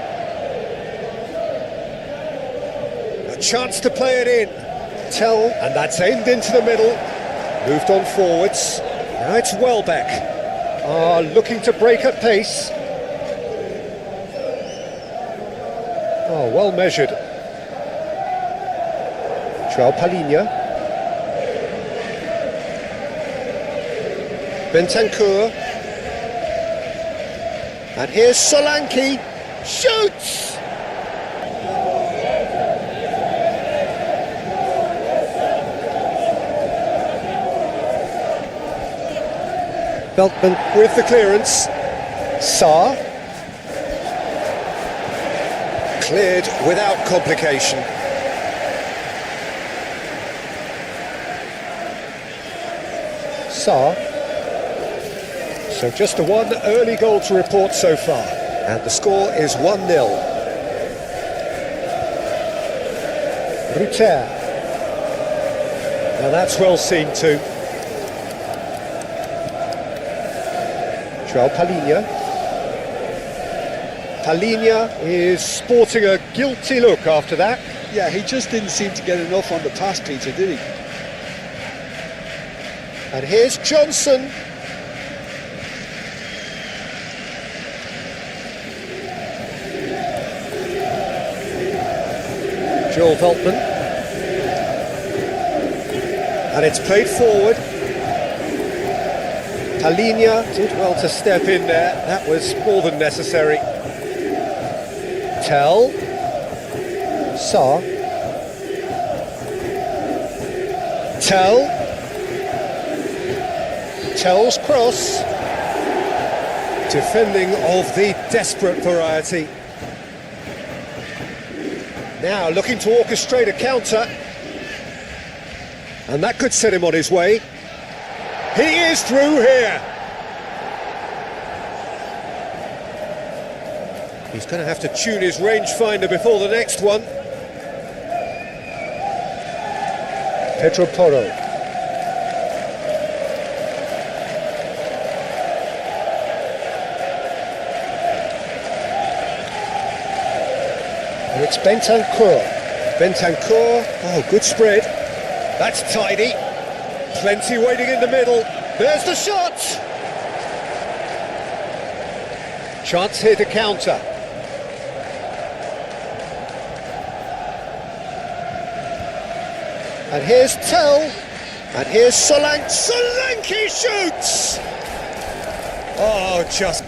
A chance to play it in. Tell, and that's aimed into the middle. Moved on forwards. Now it's Welbeck. Looking to break at pace. Oh, well measured. João Palhinha. Bentancur. And here's Solanke. Shoots! Veltman with the clearance. Sarr. Cleared without complication. Sarr. So just a one early goal to report so far. And the score is 1-0. Ruter. Now that's well seen too. João Palhinha. Palhinha is sporting a guilty look after that. Yeah, he just didn't seem to get enough on the pass, Peter, did he? And here's Johnson. Joel Veltman. And it's played forward. Talinia did well to step in there. That was more than necessary. Tell. Sa. Tell. Tell's cross. Defending of the desperate variety. Now looking to orchestrate a counter. And that could set him on his way. He is through here. He's going to have to tune his rangefinder before the next one. Pedro Porro. And it's Bentancur. Bentancur, oh, good spread. That's tidy. Plenty waiting in the middle. There's the shot! Chance here to counter. And here's Tell. And here's Solanke. Solanke shoots! Oh, just...